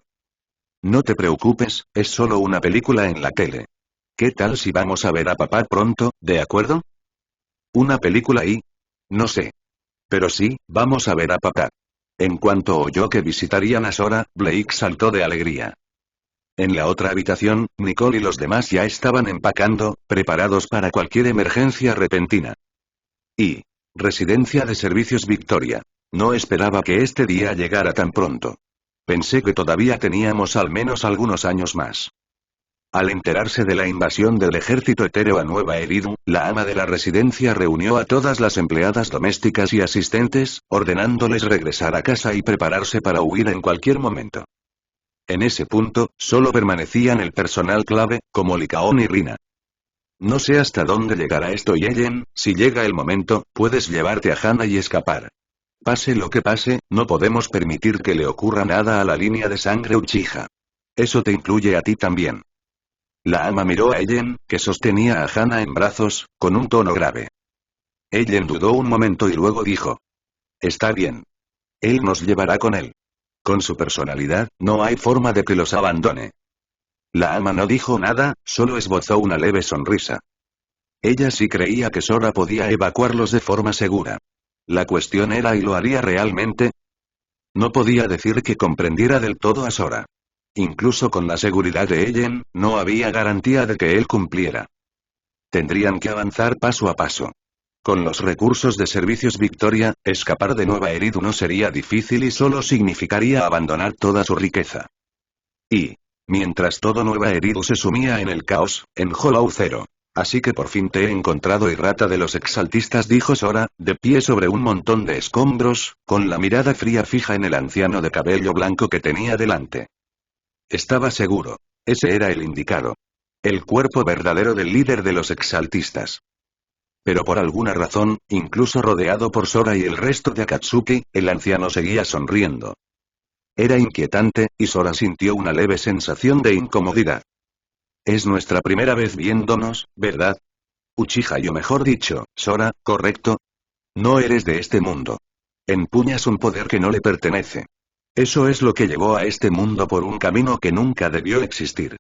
No te preocupes, es solo una película en la tele. ¿Qué tal si vamos a ver a papá pronto, de acuerdo? ¿Una película y? No sé. Pero sí, vamos a ver a papá. En cuanto oyó que visitarían a Sora, Blake saltó de alegría. En la otra habitación, Nicole y los demás ya estaban empacando, preparados para cualquier emergencia repentina. Y, Residencia de Servicios Victoria. No esperaba que este día llegara tan pronto. Pensé que todavía teníamos al menos algunos años más. Al enterarse de la invasión del ejército etéreo a Nueva Eridu, la ama de la residencia reunió a todas las empleadas domésticas y asistentes, ordenándoles regresar a casa y prepararse para huir en cualquier momento. En ese punto, solo permanecían el personal clave, como Lycaon y Rina. No sé hasta dónde llegará esto y Ellen, si llega el momento, puedes llevarte a Hana y escapar. Pase lo que pase, no podemos permitir que le ocurra nada a la línea de sangre Uchiha. Eso te incluye a ti también. La ama miró a Ellen, que sostenía a Hana en brazos, con un tono grave. Ellen dudó un momento y luego dijo. Está bien. Él nos llevará con él. Con su personalidad, no hay forma de que los abandone. La ama no dijo nada, solo esbozó una leve sonrisa. Ella sí creía que Sora podía evacuarlos de forma segura. La cuestión era ¿y lo haría realmente? No podía decir que comprendiera del todo a Sora. Incluso con la seguridad de Ellen, no había garantía de que él cumpliera. Tendrían que avanzar paso a paso. Con los recursos de Servicios Victoria, escapar de Nueva Eridu no sería difícil y solo significaría abandonar toda su riqueza. Y, mientras todo Nueva Eridu se sumía en el caos, en Hollow Zero. Así que por fin te he encontrado, Irrata de los exaltistas, dijo Sora, de pie sobre un montón de escombros, con la mirada fría fija en el anciano de cabello blanco que tenía delante. Estaba seguro. Ese era el indicado. El cuerpo verdadero del líder de los exaltistas. Pero por alguna razón, incluso rodeado por Sora y el resto de Akatsuki, el anciano seguía sonriendo. Era inquietante, y Sora sintió una leve sensación de incomodidad. Es nuestra primera vez viéndonos, ¿verdad? Uchiha, o mejor dicho, Sora, ¿correcto? No eres de este mundo. Empuñas un poder que no le pertenece. Eso es lo que llevó a este mundo por un camino que nunca debió existir.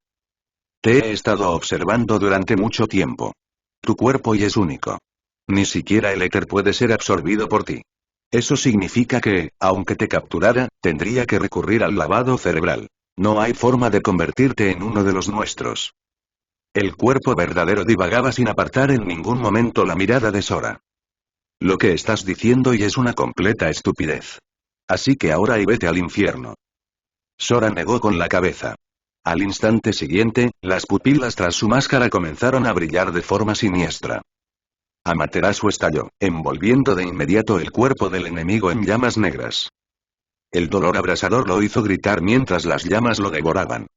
Te he estado observando durante mucho tiempo. Tu cuerpo y es único. Ni siquiera el éter puede ser absorbido por ti. Eso significa que, aunque te capturara, tendría que recurrir al lavado cerebral. No hay forma de convertirte en uno de los nuestros. El cuerpo verdadero divagaba sin apartar en ningún momento la mirada de Sora. Lo que estás diciendo y es una completa estupidez. Así que ahora y vete al infierno. Sora negó con la cabeza. Al instante siguiente, las pupilas tras su máscara comenzaron a brillar de forma siniestra. Amaterasu estalló, envolviendo de inmediato el cuerpo del enemigo en llamas negras. El dolor abrasador lo hizo gritar mientras las llamas lo devoraban.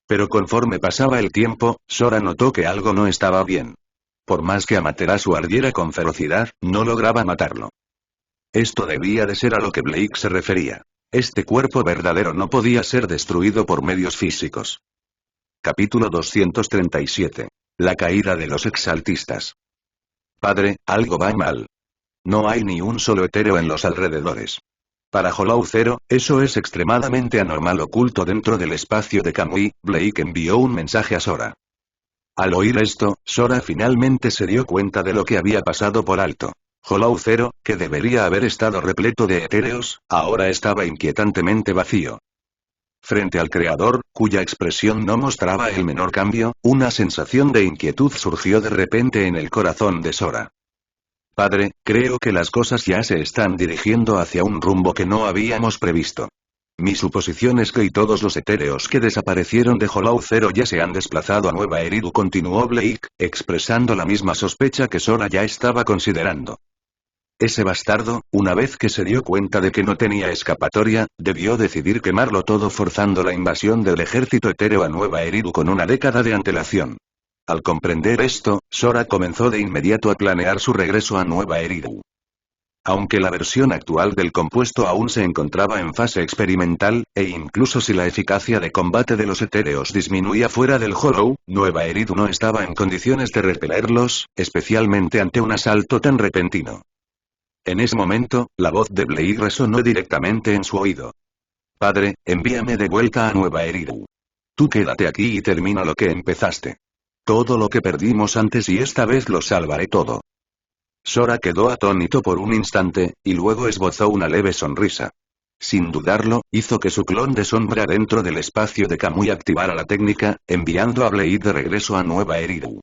Pero conforme pasaba el tiempo, Sora notó que algo no estaba bien. Por más que Amaterasu ardiera con ferocidad, no lograba matarlo. Esto debía de ser a lo que Blake se refería. Este cuerpo verdadero no podía ser destruido por medios físicos. Capítulo 237. La caída de los exaltistas. Padre, algo va mal. No hay ni un solo etéreo en los alrededores. Para Hollow Zero, eso es extremadamente anormal. Oculto dentro del espacio de Kamui, Blake envió un mensaje a Sora. Al oír esto, Sora finalmente se dio cuenta de lo que había pasado por alto. Hollow Zero, que debería haber estado repleto de etéreos, ahora estaba inquietantemente vacío. Frente al creador, cuya expresión no mostraba el menor cambio, una sensación de inquietud surgió de repente en el corazón de Sora. Padre, creo que las cosas ya se están dirigiendo hacia un rumbo que no habíamos previsto. Mi suposición es que y todos los etéreos que desaparecieron de Hollow Zero ya se han desplazado a Nueva Eridu, continuó Blake, expresando la misma sospecha que Sora ya estaba considerando. Ese bastardo, una vez que se dio cuenta de que no tenía escapatoria, debió decidir quemarlo todo forzando la invasión del ejército etéreo a Nueva Eridu con una década de antelación. Al comprender esto, Sora comenzó de inmediato a planear su regreso a Nueva Eridu. Aunque la versión actual del compuesto aún se encontraba en fase experimental, e incluso si la eficacia de combate de los etéreos disminuía fuera del Hollow, Nueva Eridu no estaba en condiciones de repelerlos, especialmente ante un asalto tan repentino. En ese momento, la voz de Blake resonó directamente en su oído. Padre, envíame de vuelta a Nueva Eridu. Tú quédate aquí y termina lo que empezaste. Todo lo que perdimos antes y esta vez lo salvaré todo. Sora quedó atónito por un instante, y luego esbozó una leve sonrisa. Sin dudarlo, hizo que su clon de sombra dentro del espacio de Kamui activara la técnica, enviando a Blade de regreso a Nueva Eridu.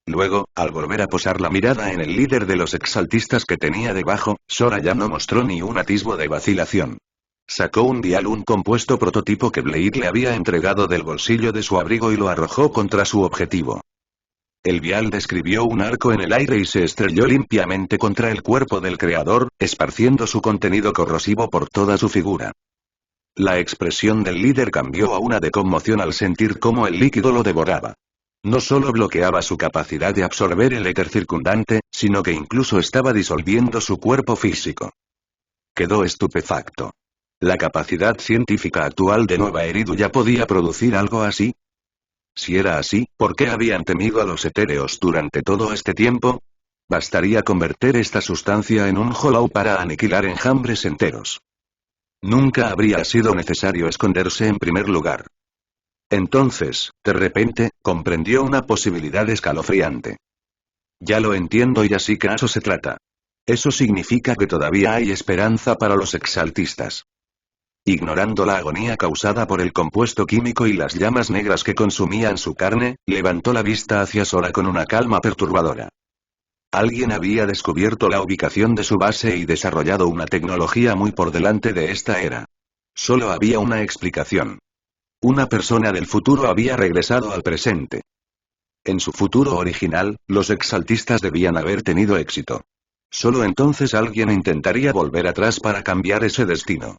Luego, al volver a posar la mirada en el líder de los exaltistas que tenía debajo, Sora ya no mostró ni un atisbo de vacilación. Sacó un vial, un compuesto prototipo que Blade le había entregado del bolsillo de su abrigo y lo arrojó contra su objetivo. El vial describió un arco en el aire y se estrelló limpiamente contra el cuerpo del creador, esparciendo su contenido corrosivo por toda su figura. La expresión del líder cambió a una de conmoción al sentir cómo el líquido lo devoraba. No solo bloqueaba su capacidad de absorber el éter circundante, sino que incluso estaba disolviendo su cuerpo físico. Quedó estupefacto. ¿La capacidad científica actual de Nueva Eridu ya podía producir algo así? Si era así, ¿por qué habían temido a los etéreos durante todo este tiempo? Bastaría convertir esta sustancia en un Hollow para aniquilar enjambres enteros. Nunca habría sido necesario esconderse en primer lugar. Entonces, de repente, comprendió una posibilidad escalofriante. Ya lo entiendo y así que a eso se trata. Eso significa que todavía hay esperanza para los exaltistas. Ignorando la agonía causada por el compuesto químico y las llamas negras que consumían su carne, levantó la vista hacia Sora con una calma perturbadora. Alguien había descubierto la ubicación de su base y desarrollado una tecnología muy por delante de esta era. Solo había una explicación. Una persona del futuro había regresado al presente. En su futuro original, los exaltistas debían haber tenido éxito. Solo entonces alguien intentaría volver atrás para cambiar ese destino.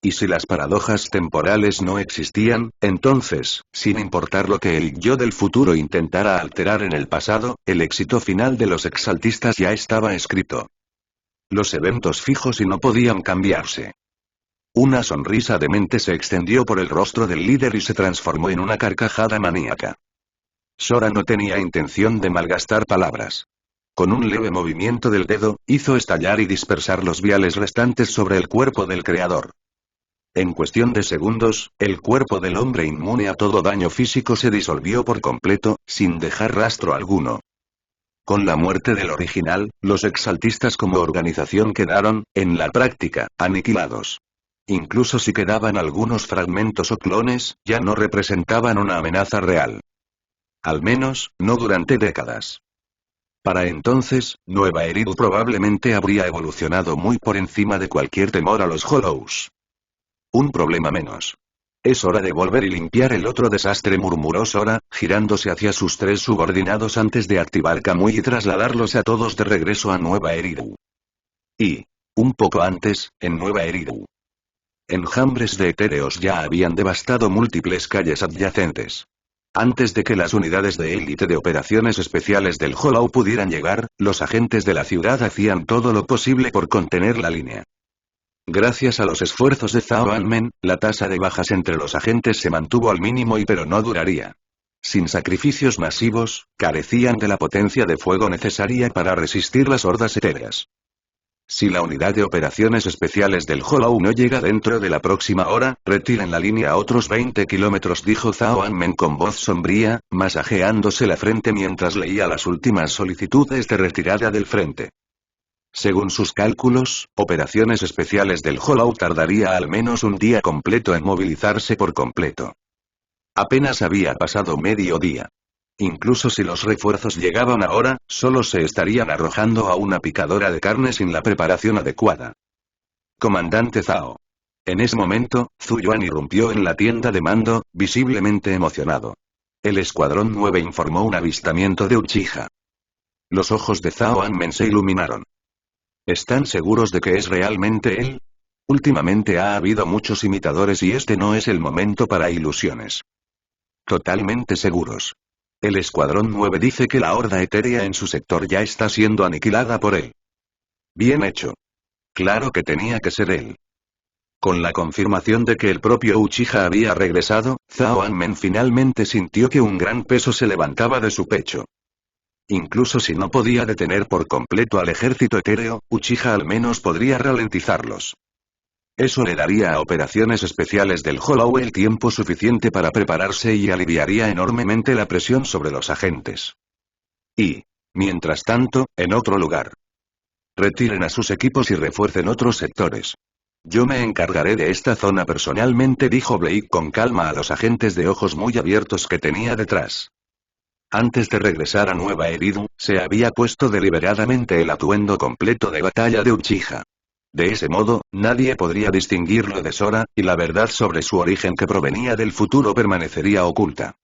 Y si las paradojas temporales no existían, entonces, sin importar lo que el yo del futuro intentara alterar en el pasado, el éxito final de los exaltistas ya estaba escrito. Los eventos fijos y no podían cambiarse. Una sonrisa demente se extendió por el rostro del líder y se transformó en una carcajada maníaca. Sora no tenía intención de malgastar palabras. Con un leve movimiento del dedo, hizo estallar y dispersar los viales restantes sobre el cuerpo del creador. En cuestión de segundos, el cuerpo del hombre inmune a todo daño físico se disolvió por completo, sin dejar rastro alguno. Con la muerte del original, los exaltistas como organización quedaron, en la práctica, aniquilados. Incluso si quedaban algunos fragmentos o clones, ya no representaban una amenaza real. Al menos, no durante décadas. Para entonces, Nueva Eridu probablemente habría evolucionado muy por encima de cualquier temor a los Hollows. Un problema menos. Es hora de volver y limpiar el otro desastre, murmuró Sora, girándose hacia sus tres subordinados antes de activar Kamui y trasladarlos a todos de regreso a Nueva Eridu. Y, un poco antes, en Nueva Eridu. Enjambres de etéreos ya habían devastado múltiples calles adyacentes. Antes de que las unidades de élite de operaciones especiales del Hollow pudieran llegar, los agentes de la ciudad hacían todo lo posible por contener la línea. Gracias a los esfuerzos de Zhao Anmen, la tasa de bajas entre los agentes se mantuvo al mínimo pero no duraría. Sin sacrificios masivos, carecían de la potencia de fuego necesaria para resistir las hordas etéreas. Si la unidad de operaciones especiales del Hollow no llega dentro de la próxima hora, retiren la línea a otros 20 kilómetros, dijo Zhao Anmen con voz sombría, masajeándose la frente mientras leía las últimas solicitudes de retirada del frente. Según sus cálculos, operaciones especiales del Hollow tardaría al menos un día completo en movilizarse por completo. Apenas había pasado medio día. Incluso si los refuerzos llegaban ahora, solo se estarían arrojando a una picadora de carne sin la preparación adecuada. Comandante Zhao. En ese momento, Zhu Yuan irrumpió en la tienda de mando, visiblemente emocionado. El Escuadrón 9 informó un avistamiento de Uchiha. Los ojos de Zhao Anmen se iluminaron. ¿Están seguros de que es realmente él? Últimamente ha habido muchos imitadores y este no es el momento para ilusiones. Totalmente seguros. El Escuadrón 9 dice que la horda etérea en su sector ya está siendo aniquilada por él. Bien hecho. Claro que tenía que ser él. Con la confirmación de que el propio Uchiha había regresado, Zhao Anmen finalmente sintió que un gran peso se levantaba de su pecho. Incluso si no podía detener por completo al ejército etéreo, Uchiha al menos podría ralentizarlos. Eso le daría a operaciones especiales del Hollow el tiempo suficiente para prepararse y aliviaría enormemente la presión sobre los agentes. Y, mientras tanto, en otro lugar. Retiren a sus equipos y refuercen otros sectores. Yo me encargaré de esta zona personalmente, dijo Blake con calma a los agentes de ojos muy abiertos que tenía detrás. Antes de regresar a Nueva Eridu, se había puesto deliberadamente el atuendo completo de batalla de Uchiha. De ese modo, nadie podría distinguirlo de Sora, y la verdad sobre su origen que provenía del futuro permanecería oculta.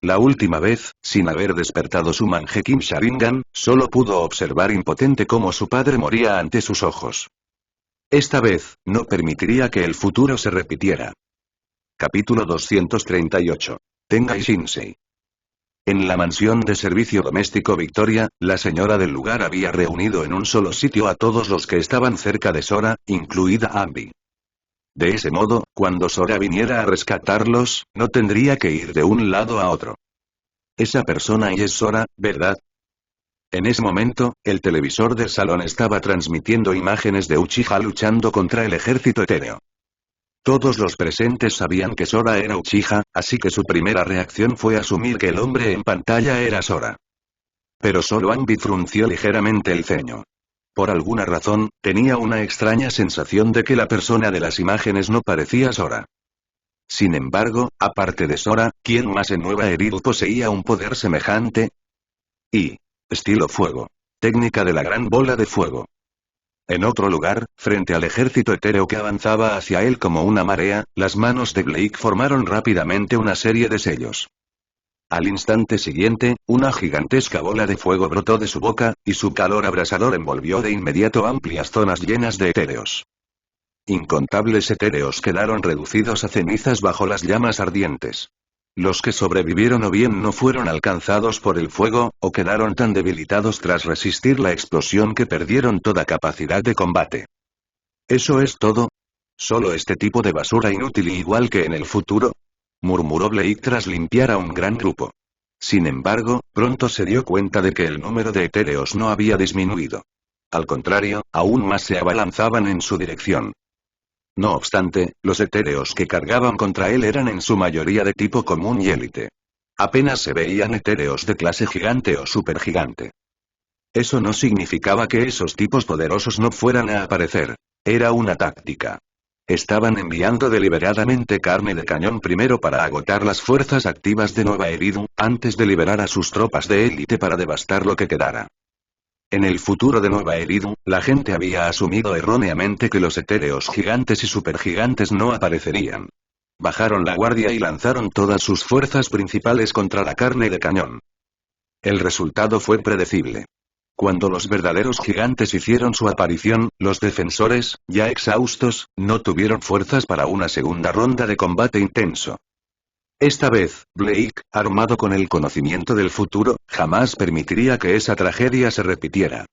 La última vez, sin haber despertado su Mangekyou Sharingan, solo pudo observar impotente cómo su padre moría ante sus ojos. Esta vez, no permitiría que el futuro se repitiera. Capítulo 238. Tengai Shinsei. En la mansión de servicio doméstico Victoria, la señora del lugar había reunido en un solo sitio a todos los que estaban cerca de Sora, incluida Ambi. De ese modo, cuando Sora viniera a rescatarlos, no tendría que ir de un lado a otro. Esa persona y es Sora, ¿verdad? En ese momento, el televisor del salón estaba transmitiendo imágenes de Uchiha luchando contra el ejército etéreo. Todos los presentes sabían que Sora era Uchiha, así que su primera reacción fue asumir que el hombre en pantalla era Sora. Pero solo Anbi frunció ligeramente el ceño. Por alguna razón, tenía una extraña sensación de que la persona de las imágenes no parecía Sora. Sin embargo, aparte de Sora, ¿quién más en Nueva Eridu poseía un poder semejante? Estilo fuego. Técnica de la gran bola de fuego. En otro lugar, frente al ejército etéreo que avanzaba hacia él como una marea, las manos de Blake formaron rápidamente una serie de sellos. Al instante siguiente, una gigantesca bola de fuego brotó de su boca, y su calor abrasador envolvió de inmediato amplias zonas llenas de etéreos. Incontables etéreos quedaron reducidos a cenizas bajo las llamas ardientes. Los que sobrevivieron o bien no fueron alcanzados por el fuego, o quedaron tan debilitados tras resistir la explosión que perdieron toda capacidad de combate. ¿Eso es todo? ¿Solo este tipo de basura inútil y igual que en el futuro? Murmuró Blake tras limpiar a un gran grupo. Sin embargo, pronto se dio cuenta de que el número de etéreos no había disminuido. Al contrario, aún más se abalanzaban en su dirección. No obstante, los etéreos que cargaban contra él eran en su mayoría de tipo común y élite. Apenas se veían etéreos de clase gigante o supergigante. Eso no significaba que esos tipos poderosos no fueran a aparecer. Era una táctica. Estaban enviando deliberadamente carne de cañón primero para agotar las fuerzas activas de Nueva Eridu, antes de liberar a sus tropas de élite para devastar lo que quedara. En el futuro de Nueva Eridu, la gente había asumido erróneamente que los etéreos gigantes y supergigantes no aparecerían. Bajaron la guardia y lanzaron todas sus fuerzas principales contra la carne de cañón. El resultado fue predecible. Cuando los verdaderos gigantes hicieron su aparición, los defensores, ya exhaustos, no tuvieron fuerzas para una segunda ronda de combate intenso. Esta vez, Blake, armado con el conocimiento del futuro, jamás permitiría que esa tragedia se repitiera.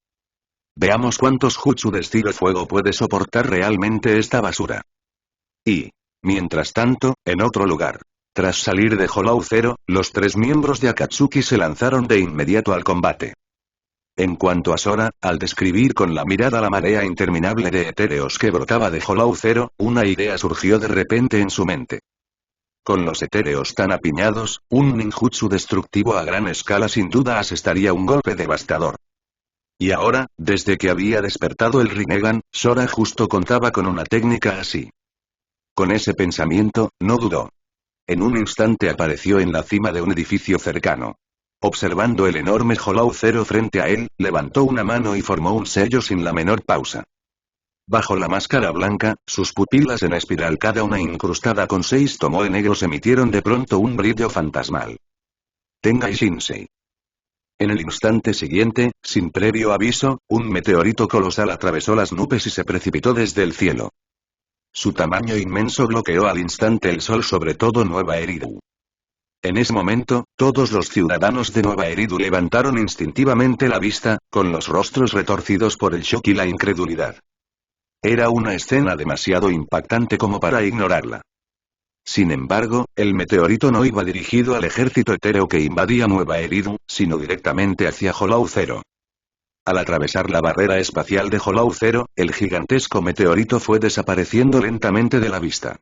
Veamos cuántos jutsu de estilo fuego puede soportar realmente esta basura. Mientras tanto, en otro lugar. Tras salir de Hollow Zero, los 3 miembros de Akatsuki se lanzaron de inmediato al combate. En cuanto a Sora, al describir con la mirada la marea interminable de etéreos que brotaba de Hollow Zero, una idea surgió de repente en su mente. Con los etéreos tan apiñados, un ninjutsu destructivo a gran escala sin duda asestaría un golpe devastador. Y ahora, desde que había despertado el Rinnegan, Sora justo contaba con una técnica así. Con ese pensamiento, no dudó. En un instante apareció en la cima de un edificio cercano. Observando el enorme Hollow Zero frente a él, levantó una mano y formó un sello sin la menor pausa. Bajo la máscara blanca, sus pupilas en espiral cada una incrustada con 6 tomoe negros emitieron de pronto un brillo fantasmal. Tengai Shinsei. En el instante siguiente, sin previo aviso, un meteorito colosal atravesó las nubes y se precipitó desde el cielo. Su tamaño inmenso bloqueó al instante el sol sobre todo Nueva Eridu. En ese momento, todos los ciudadanos de Nueva Eridu levantaron instintivamente la vista, con los rostros retorcidos por el shock y la incredulidad. Era una escena demasiado impactante como para ignorarla. Sin embargo, el meteorito no iba dirigido al ejército etéreo que invadía Nueva Eridu, sino directamente hacia Hollow Zero. Al atravesar la barrera espacial de Hollow Zero, el gigantesco meteorito fue desapareciendo lentamente de la vista.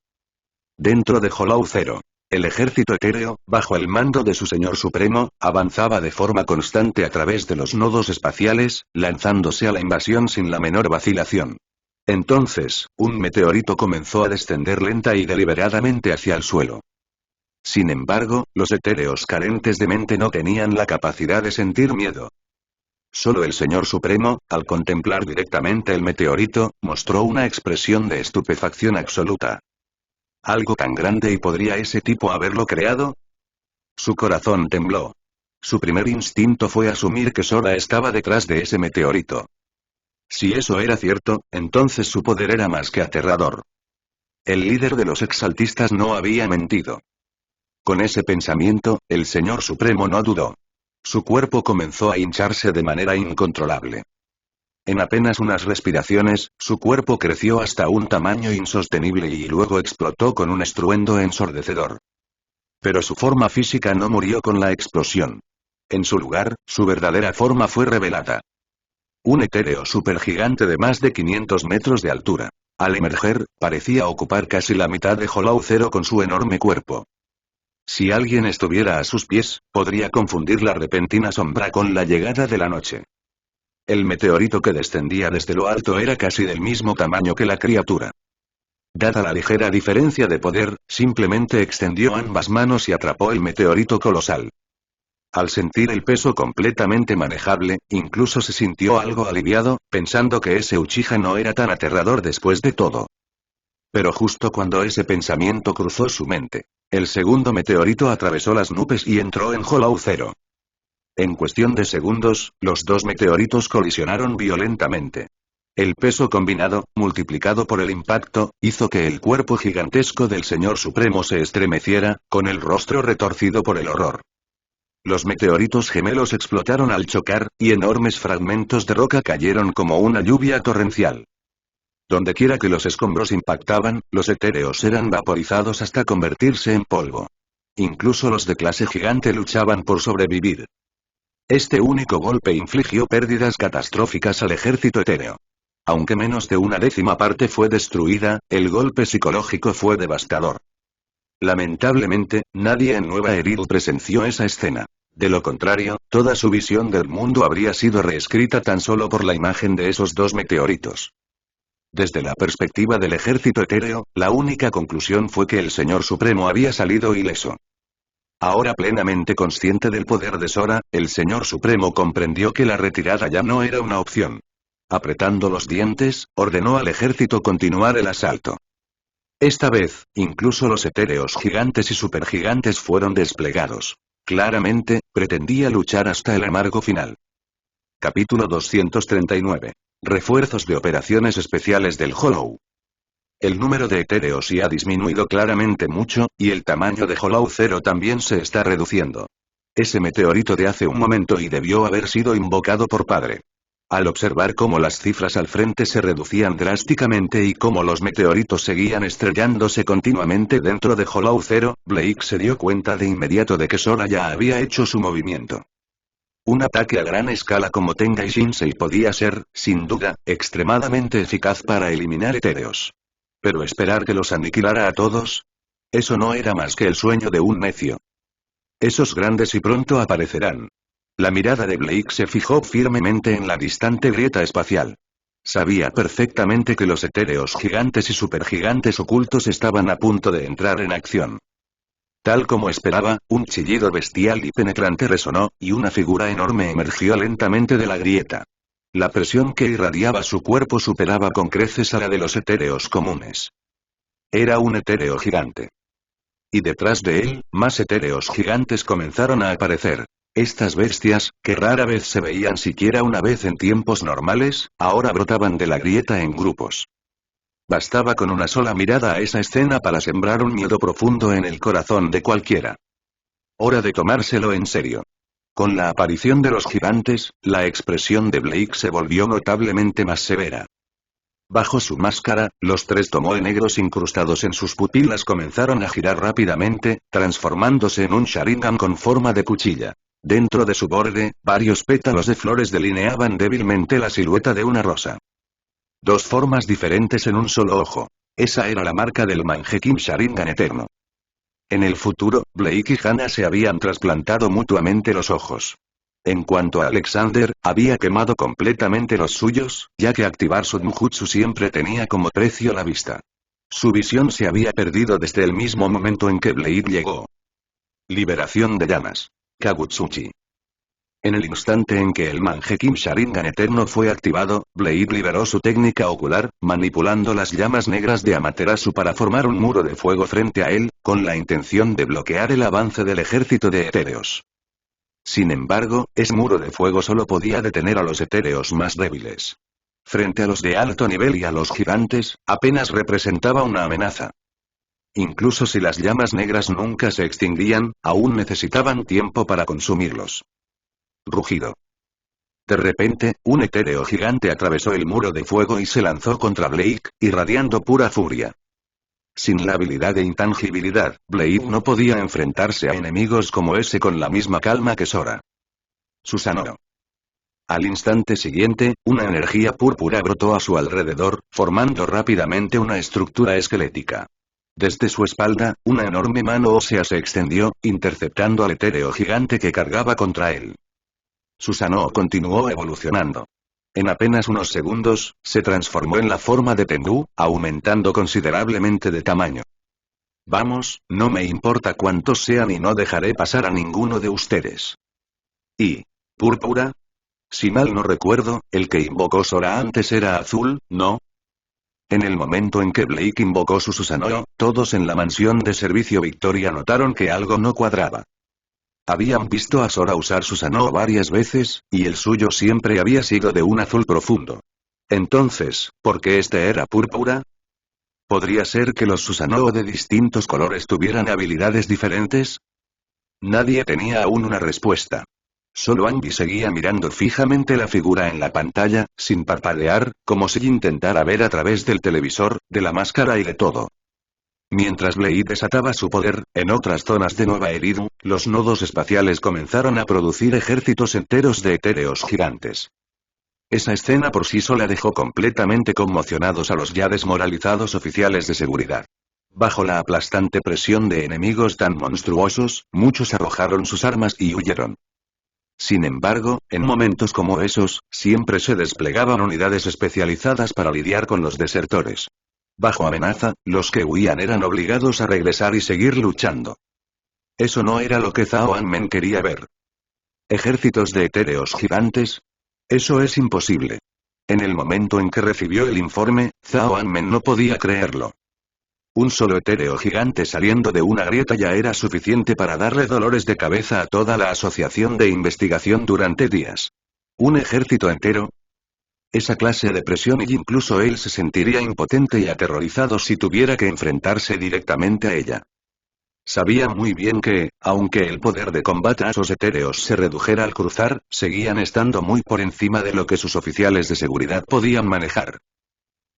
Dentro de Hollow Zero, el ejército etéreo, bajo el mando de su señor supremo, avanzaba de forma constante a través de los nodos espaciales, lanzándose a la invasión sin la menor vacilación. Entonces, un meteorito comenzó a descender lenta y deliberadamente hacia el suelo. Sin embargo, los etéreos carentes de mente no tenían la capacidad de sentir miedo. Solo el Señor Supremo, al contemplar directamente el meteorito, mostró una expresión de estupefacción absoluta. ¿Algo tan grande y podría ese tipo haberlo creado? Su corazón tembló. Su primer instinto fue asumir que Sora estaba detrás de ese meteorito. Si eso era cierto, entonces su poder era más que aterrador. El líder de los exaltistas no había mentido. Con ese pensamiento, el Señor Supremo no dudó. Su cuerpo comenzó a hincharse de manera incontrolable. En apenas unas respiraciones, su cuerpo creció hasta un tamaño insostenible y luego explotó con un estruendo ensordecedor. Pero su forma física no murió con la explosión. En su lugar, su verdadera forma fue revelada. Un etéreo supergigante de más de 500 metros de altura. Al emerger, parecía ocupar casi la mitad de Hollow Zero con su enorme cuerpo. Si alguien estuviera a sus pies, podría confundir la repentina sombra con la llegada de la noche. El meteorito que descendía desde lo alto era casi del mismo tamaño que la criatura. Dada la ligera diferencia de poder, simplemente extendió ambas manos y atrapó el meteorito colosal. Al sentir el peso completamente manejable, incluso se sintió algo aliviado, pensando que ese Uchiha no era tan aterrador después de todo. Pero justo cuando ese pensamiento cruzó su mente, el segundo meteorito atravesó las nubes y entró en Hollow Zero. En cuestión de segundos, los dos meteoritos colisionaron violentamente. El peso combinado, multiplicado por el impacto, hizo que el cuerpo gigantesco del Señor Supremo se estremeciera, con el rostro retorcido por el horror. Los meteoritos gemelos explotaron al chocar, y enormes fragmentos de roca cayeron como una lluvia torrencial. Dondequiera que los escombros impactaban, los etéreos eran vaporizados hasta convertirse en polvo. Incluso los de clase gigante luchaban por sobrevivir. Este único golpe infligió pérdidas catastróficas al ejército etéreo. Aunque menos de una décima parte fue destruida, el golpe psicológico fue devastador. Lamentablemente, nadie en Nueva Eril presenció esa escena. De lo contrario, toda su visión del mundo habría sido reescrita tan solo por la imagen de esos dos meteoritos. Desde la perspectiva del ejército etéreo, la única conclusión fue que el Señor Supremo había salido ileso. Ahora plenamente consciente del poder de Sora, el Señor Supremo comprendió que la retirada ya no era una opción. Apretando los dientes, ordenó al ejército continuar el asalto. Esta vez, incluso los etéreos gigantes y supergigantes fueron desplegados. Claramente, pretendía luchar hasta el amargo final. Capítulo 239. Refuerzos de operaciones especiales del Hollow. El número de etéreos ha disminuido claramente mucho, y el tamaño de Hollow Zero también se está reduciendo. Ese meteorito de hace un momento y debió haber sido invocado por Padre. Al observar cómo las cifras al frente se reducían drásticamente y cómo los meteoritos seguían estrellándose continuamente dentro de Hollow Zero, Blake se dio cuenta de inmediato de que Sora ya había hecho su movimiento. Un ataque a gran escala como Tengai Shinsei podía ser, sin duda, extremadamente eficaz para eliminar etéreos. Pero esperar que los aniquilara a todos, eso no era más que el sueño de un necio. Esos grandes y pronto aparecerán. La mirada de Blake se fijó firmemente en la distante grieta espacial. Sabía perfectamente que los etéreos gigantes y supergigantes ocultos estaban a punto de entrar en acción. Tal como esperaba, un chillido bestial y penetrante resonó, y una figura enorme emergió lentamente de la grieta. La presión que irradiaba su cuerpo superaba con creces a la de los etéreos comunes. Era un etéreo gigante. Y detrás de él, más etéreos gigantes comenzaron a aparecer. Estas bestias, que rara vez se veían siquiera una vez en tiempos normales, ahora brotaban de la grieta en grupos. Bastaba con una sola mirada a esa escena para sembrar un miedo profundo en el corazón de cualquiera. Hora de tomárselo en serio. Con la aparición de los gigantes, la expresión de Blake se volvió notablemente más severa. Bajo su máscara, los tres tomoe negros incrustados en sus pupilas comenzaron a girar rápidamente, transformándose en un Sharingan con forma de cuchilla. Dentro de su borde, varios pétalos de flores delineaban débilmente la silueta de una rosa. Dos formas diferentes en un solo ojo. Esa era la marca del Mangekyou Sharingan eterno. En el futuro, Blake y Hana se habían trasplantado mutuamente los ojos. En cuanto a Alexander, había quemado completamente los suyos, ya que activar su Genjutsu siempre tenía como precio la vista. Su visión se había perdido desde el mismo momento en que Blade llegó. Liberación de llamas. Kagutsuchi. En el instante en que el Mangekyou Sharingan eterno fue activado, Blade liberó su técnica ocular, manipulando las llamas negras de Amaterasu para formar un muro de fuego frente a él, con la intención de bloquear el avance del ejército de etéreos. Sin embargo, ese muro de fuego solo podía detener a los etéreos más débiles. Frente a los de alto nivel y a los gigantes, apenas representaba una amenaza. Incluso si las llamas negras nunca se extinguían, aún necesitaban tiempo para consumirlos. Rugido. De repente, un etéreo gigante atravesó el muro de fuego y se lanzó contra Blake, irradiando pura furia. Sin la habilidad de intangibilidad, Blade no podía enfrentarse a enemigos como ese con la misma calma que Sora. Susanoo. Al instante siguiente, una energía púrpura brotó a su alrededor, formando rápidamente una estructura esquelética. Desde su espalda, una enorme mano ósea se extendió, interceptando al etéreo gigante que cargaba contra él. Susanoo continuó evolucionando. En apenas unos segundos, se transformó en la forma de Tengu, aumentando considerablemente de tamaño. Vamos, no me importa cuántos sean y no dejaré pasar a ninguno de ustedes. ¿Y púrpura? Si mal no recuerdo, el que invocó Sora antes era azul, ¿no? En el momento en que Blake invocó su Susanoo, todos en la mansión de servicio Victoria notaron que algo no cuadraba. Habían visto a Sora usar Susanoo varias veces, y el suyo siempre había sido de un azul profundo. Entonces, ¿por qué este era púrpura? ¿Podría ser que los Susanoo de distintos colores tuvieran habilidades diferentes? Nadie tenía aún una respuesta. Solo Angie seguía mirando fijamente la figura en la pantalla, sin parpadear, como si intentara ver a través del televisor, de la máscara y de todo. Mientras Blade desataba su poder, en otras zonas de Nueva Eridu, los nodos espaciales comenzaron a producir ejércitos enteros de etéreos gigantes. Esa escena por sí sola dejó completamente conmocionados a los ya desmoralizados oficiales de seguridad. Bajo la aplastante presión de enemigos tan monstruosos, muchos arrojaron sus armas y huyeron. Sin embargo, en momentos como esos, siempre se desplegaban unidades especializadas para lidiar con los desertores. Bajo amenaza, los que huían eran obligados a regresar y seguir luchando. Eso no era lo que Zhao Anmen quería ver. ¿Ejércitos de etéreos gigantes? Eso es imposible. En el momento en que recibió el informe, Zhao Anmen no podía creerlo. Un solo etéreo gigante saliendo de una grieta ya era suficiente para darle dolores de cabeza a toda la asociación de investigación durante días. ¿Un ejército entero? Esa clase de presión y incluso él se sentiría impotente y aterrorizado si tuviera que enfrentarse directamente a ella. Sabía muy bien que, aunque el poder de combate a esos etéreos se redujera al cruzar, seguían estando muy por encima de lo que sus oficiales de seguridad podían manejar.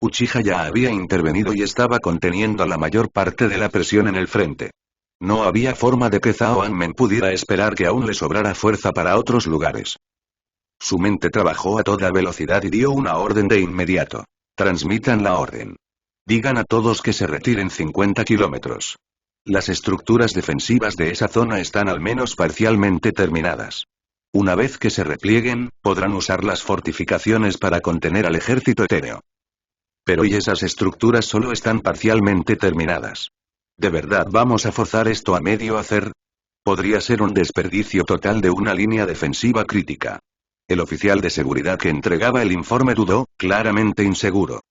Uchiha ya había intervenido y estaba conteniendo la mayor parte de la presión en el frente. No había forma de que Zhao Anmen pudiera esperar que aún le sobrara fuerza para otros lugares. Su mente trabajó a toda velocidad y dio una orden de inmediato. Transmitan la orden. Digan a todos que se retiren 50 kilómetros. Las estructuras defensivas de esa zona están al menos parcialmente terminadas. Una vez que se replieguen, podrán usar las fortificaciones para contener al ejército etéreo. Pero ¿y esas estructuras solo están parcialmente terminadas? ¿De verdad vamos a forzar esto a medio hacer? Podría ser un desperdicio total de una línea defensiva crítica. El oficial de seguridad que entregaba el informe dudó, claramente inseguro.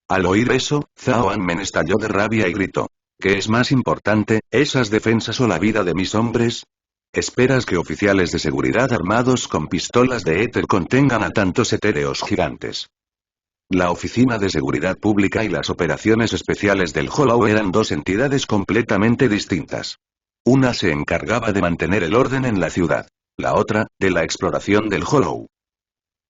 Al oír eso, Zhao Anmen estalló de rabia y gritó. ¿Qué es más importante, esas defensas o la vida de mis hombres? ¿Esperas que oficiales de seguridad armados con pistolas de éter contengan a tantos etéreos gigantes? La Oficina de Seguridad Pública y las Operaciones Especiales del Hollow eran dos entidades completamente distintas. Una se encargaba de mantener el orden en la ciudad. La otra, de la exploración del Hollow.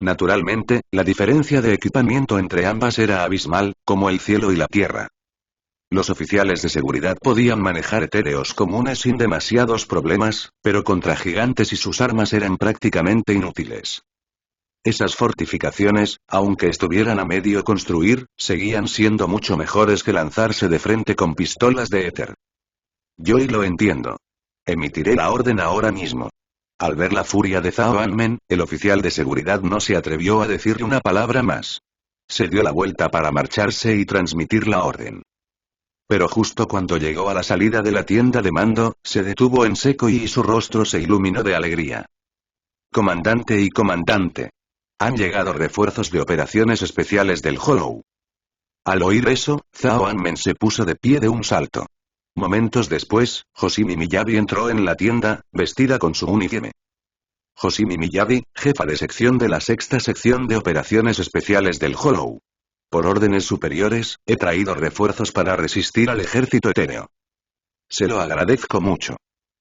Naturalmente, la diferencia de equipamiento entre ambas era abismal, como el cielo y la tierra. Los oficiales de seguridad podían manejar etéreos comunes sin demasiados problemas, pero contra gigantes y sus armas eran prácticamente inútiles. Esas fortificaciones, aunque estuvieran a medio construir, seguían siendo mucho mejores que lanzarse de frente con pistolas de éter. Yo y lo entiendo. Emitiré la orden ahora mismo. Al ver la furia de Zhao Anmen, el oficial de seguridad no se atrevió a decirle una palabra más. Se dio la vuelta para marcharse y transmitir la orden. Pero justo cuando llegó a la salida de la tienda de mando, se detuvo en seco y su rostro se iluminó de alegría. Comandante y comandante. Han llegado refuerzos de operaciones especiales del Hollow. Al oír eso, Zhao Anmen se puso de pie de un salto. Momentos después, Hoshimi Miyabi entró en la tienda, vestida con su uniforme. Hoshimi Miyabi, jefa de sección de la sexta sección de operaciones especiales del Hollow. Por órdenes superiores, he traído refuerzos para resistir al ejército etéreo. Se lo agradezco mucho.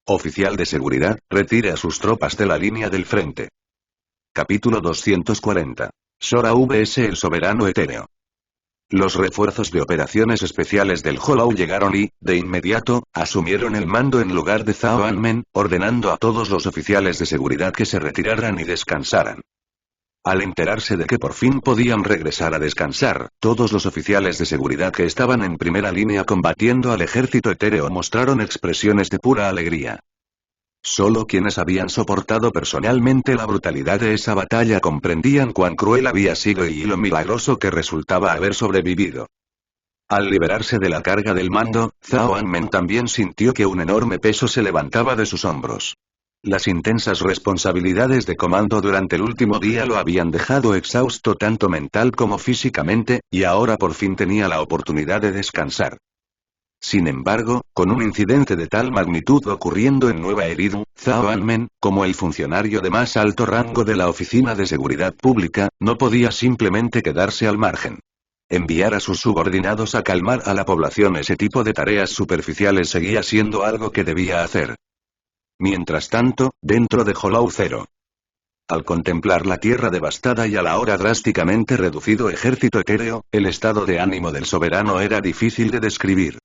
Oficial de seguridad, retire a sus tropas de la línea del frente. Capítulo 240. Sora vs el soberano etéreo. Los refuerzos de operaciones especiales del Hollow llegaron y, de inmediato, asumieron el mando en lugar de Zhao Anmen, ordenando a todos los oficiales de seguridad que se retiraran y descansaran. Al enterarse de que por fin podían regresar a descansar, todos los oficiales de seguridad que estaban en primera línea combatiendo al ejército etéreo mostraron expresiones de pura alegría. Solo quienes habían soportado personalmente la brutalidad de esa batalla comprendían cuán cruel había sido y lo milagroso que resultaba haber sobrevivido. Al liberarse de la carga del mando, Zhao Anmen también sintió que un enorme peso se levantaba de sus hombros. Las intensas responsabilidades de comando durante el último día lo habían dejado exhausto tanto mental como físicamente, y ahora por fin tenía la oportunidad de descansar. Sin embargo, con un incidente de tal magnitud ocurriendo en Nueva Eridu, Zhao Anmen, como el funcionario de más alto rango de la Oficina de Seguridad Pública, no podía simplemente quedarse al margen. Enviar a sus subordinados a calmar a la población ese tipo de tareas superficiales seguía siendo algo que debía hacer. Mientras tanto, dentro de Hollow Zero. Al contemplar la tierra devastada y al ahora drásticamente reducido ejército etéreo, el estado de ánimo del soberano era difícil de describir.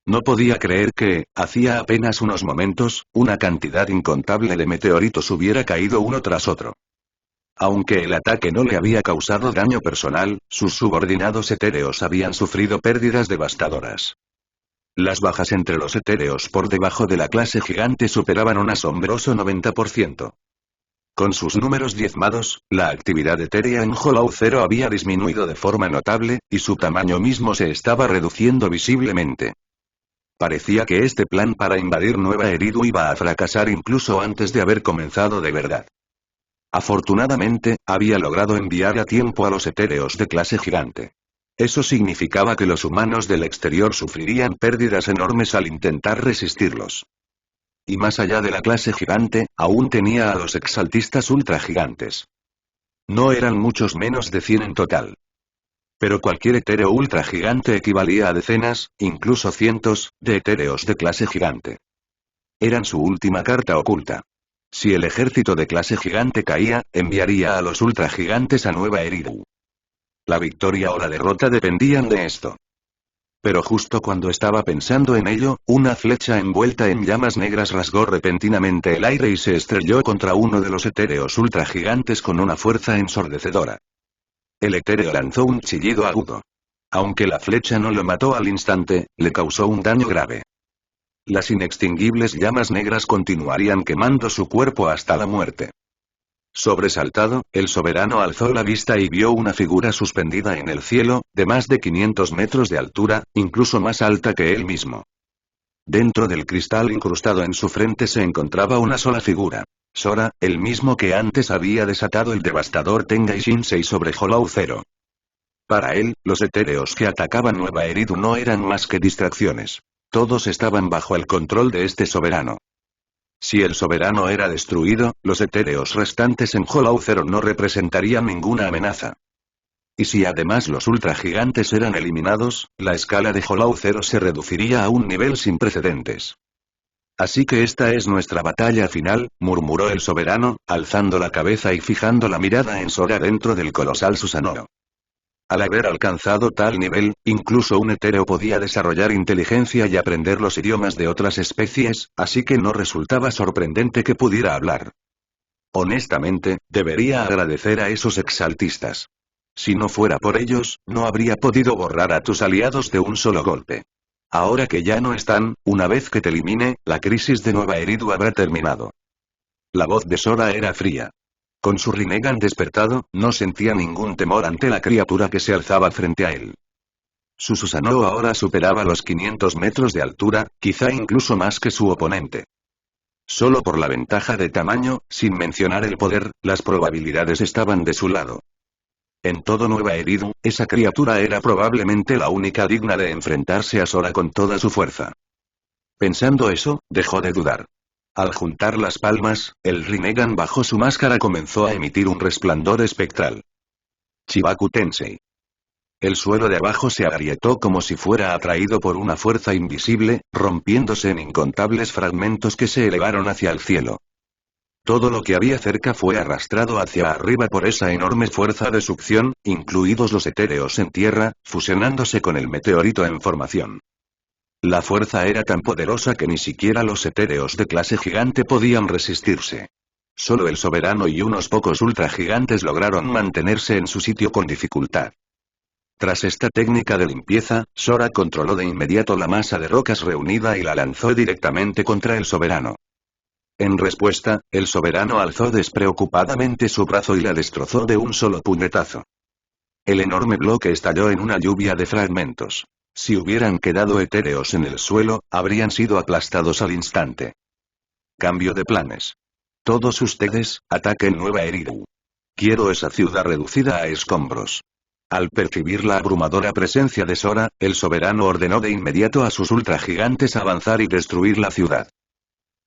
No podía creer que, hacía apenas unos momentos, una cantidad incontable de meteoritos hubiera caído uno tras otro. Aunque el ataque no le había causado daño personal, sus subordinados etéreos habían sufrido pérdidas devastadoras. Las bajas entre los etéreos por debajo de la clase gigante superaban un asombroso 90%. Con sus números diezmados, la actividad etérea en Hollow Zero había disminuido de forma notable, y su tamaño mismo se estaba reduciendo visiblemente. Parecía que este plan para invadir Nueva Eridu iba a fracasar incluso antes de haber comenzado de verdad. Afortunadamente, había logrado enviar a tiempo a los etéreos de clase gigante. Eso significaba que los humanos del exterior sufrirían pérdidas enormes al intentar resistirlos. Y más allá de la clase gigante, aún tenía a los exaltistas ultragigantes. No eran muchos menos de 100 en total. Pero cualquier etéreo ultragigante equivalía a decenas, incluso cientos, de etéreos de clase gigante. Eran su última carta oculta. Si el ejército de clase gigante caía, enviaría a los ultragigantes a Nueva Eridu. La victoria o la derrota dependían de esto. Pero justo cuando estaba pensando en ello, una flecha envuelta en llamas negras rasgó repentinamente el aire y se estrelló contra uno de los etéreos ultragigantes con una fuerza ensordecedora. El etéreo lanzó un chillido agudo. Aunque la flecha no lo mató al instante, le causó un daño grave. Las inextinguibles llamas negras continuarían quemando su cuerpo hasta la muerte. Sobresaltado, el soberano alzó la vista y vio una figura suspendida en el cielo, de más de 500 metros de altura, incluso más alta que él mismo. Dentro del cristal incrustado en su frente se encontraba una sola figura. Sora, el mismo que antes había desatado el devastador Tengai Shinsei sobre Hollow Zero. Para él, los etéreos que atacaban Nueva Eridu no eran más que distracciones. Todos estaban bajo el control de este soberano. Si el soberano era destruido, los etéreos restantes en Hollow Zero no representarían ninguna amenaza. Y si además los ultragigantes eran eliminados, la escala de Hollow Zero se reduciría a un nivel sin precedentes. Así que esta es nuestra batalla final, murmuró el soberano, alzando la cabeza y fijando la mirada en Sora dentro del colosal Susanoo. Al haber alcanzado tal nivel, incluso un etéreo podía desarrollar inteligencia y aprender los idiomas de otras especies, así que no resultaba sorprendente que pudiera hablar. Honestamente, debería agradecer a esos exaltistas. Si no fuera por ellos, no habría podido borrar a tus aliados de un solo golpe. Ahora que ya no están, una vez que te elimine, la crisis de Nueva Eridu habrá terminado. La voz de Sora era fría. Con su Rinnegan despertado, no sentía ningún temor ante la criatura que se alzaba frente a él. Su Susanoo ahora superaba los 500 metros de altura, quizá incluso más que su oponente. Solo por la ventaja de tamaño, sin mencionar el poder, las probabilidades estaban de su lado. En todo Nueva Eridu, esa criatura era probablemente la única digna de enfrentarse a Sora con toda su fuerza. Pensando eso, dejó de dudar. Al juntar las palmas, el Rinnegan bajo su máscara comenzó a emitir un resplandor espectral. Chibaku Tensei. El suelo de abajo se agrietó como si fuera atraído por una fuerza invisible, rompiéndose en incontables fragmentos que se elevaron hacia el cielo. Todo lo que había cerca fue arrastrado hacia arriba por esa enorme fuerza de succión, incluidos los etéreos en tierra, fusionándose con el meteorito en formación. La fuerza era tan poderosa que ni siquiera los etéreos de clase gigante podían resistirse. Solo el soberano y unos pocos ultragigantes lograron mantenerse en su sitio con dificultad. Tras esta técnica de limpieza, Sora controló de inmediato la masa de rocas reunida y la lanzó directamente contra el soberano. En respuesta, el soberano alzó despreocupadamente su brazo y la destrozó de un solo puñetazo. El enorme bloque estalló en una lluvia de fragmentos. Si hubieran quedado etéreos en el suelo, habrían sido aplastados al instante. Cambio de planes. Todos ustedes, ataquen Nueva Eridu. Quiero esa ciudad reducida a escombros. Al percibir la abrumadora presencia de Sora, el soberano ordenó de inmediato a sus ultragigantes avanzar y destruir la ciudad.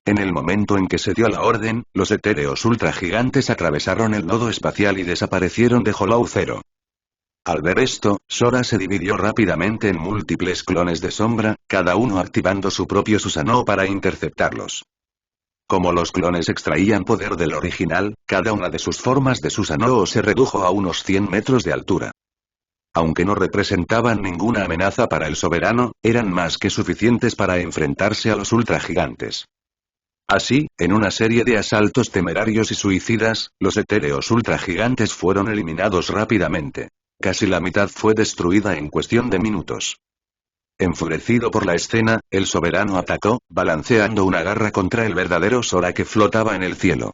En el momento en que se dio la orden, los etéreos ultragigantes atravesaron el nodo espacial y desaparecieron de Hollow Zero. Al ver esto, Sora se dividió rápidamente en múltiples clones de sombra, cada uno activando su propio Susanoo para interceptarlos. Como los clones extraían poder del original, cada una de sus formas de Susanoo se redujo a unos 100 metros de altura. Aunque no representaban ninguna amenaza para el soberano, eran más que suficientes para enfrentarse a los ultragigantes. Así, en una serie de asaltos temerarios y suicidas, los etéreos ultragigantes fueron eliminados rápidamente. Casi la mitad fue destruida en cuestión de minutos. Enfurecido por la escena, el soberano atacó, balanceando una garra contra el verdadero Sora que flotaba en el cielo.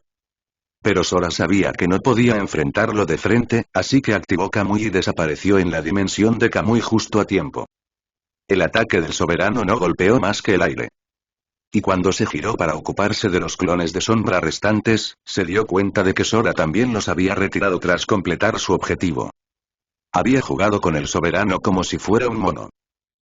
Pero Sora sabía que no podía enfrentarlo de frente, así que activó Kamui y desapareció en la dimensión de Kamui justo a tiempo. El ataque del soberano no golpeó más que el aire. Y cuando se giró para ocuparse de los clones de sombra restantes, se dio cuenta de que Sora también los había retirado tras completar su objetivo. Había jugado con el soberano como si fuera un mono.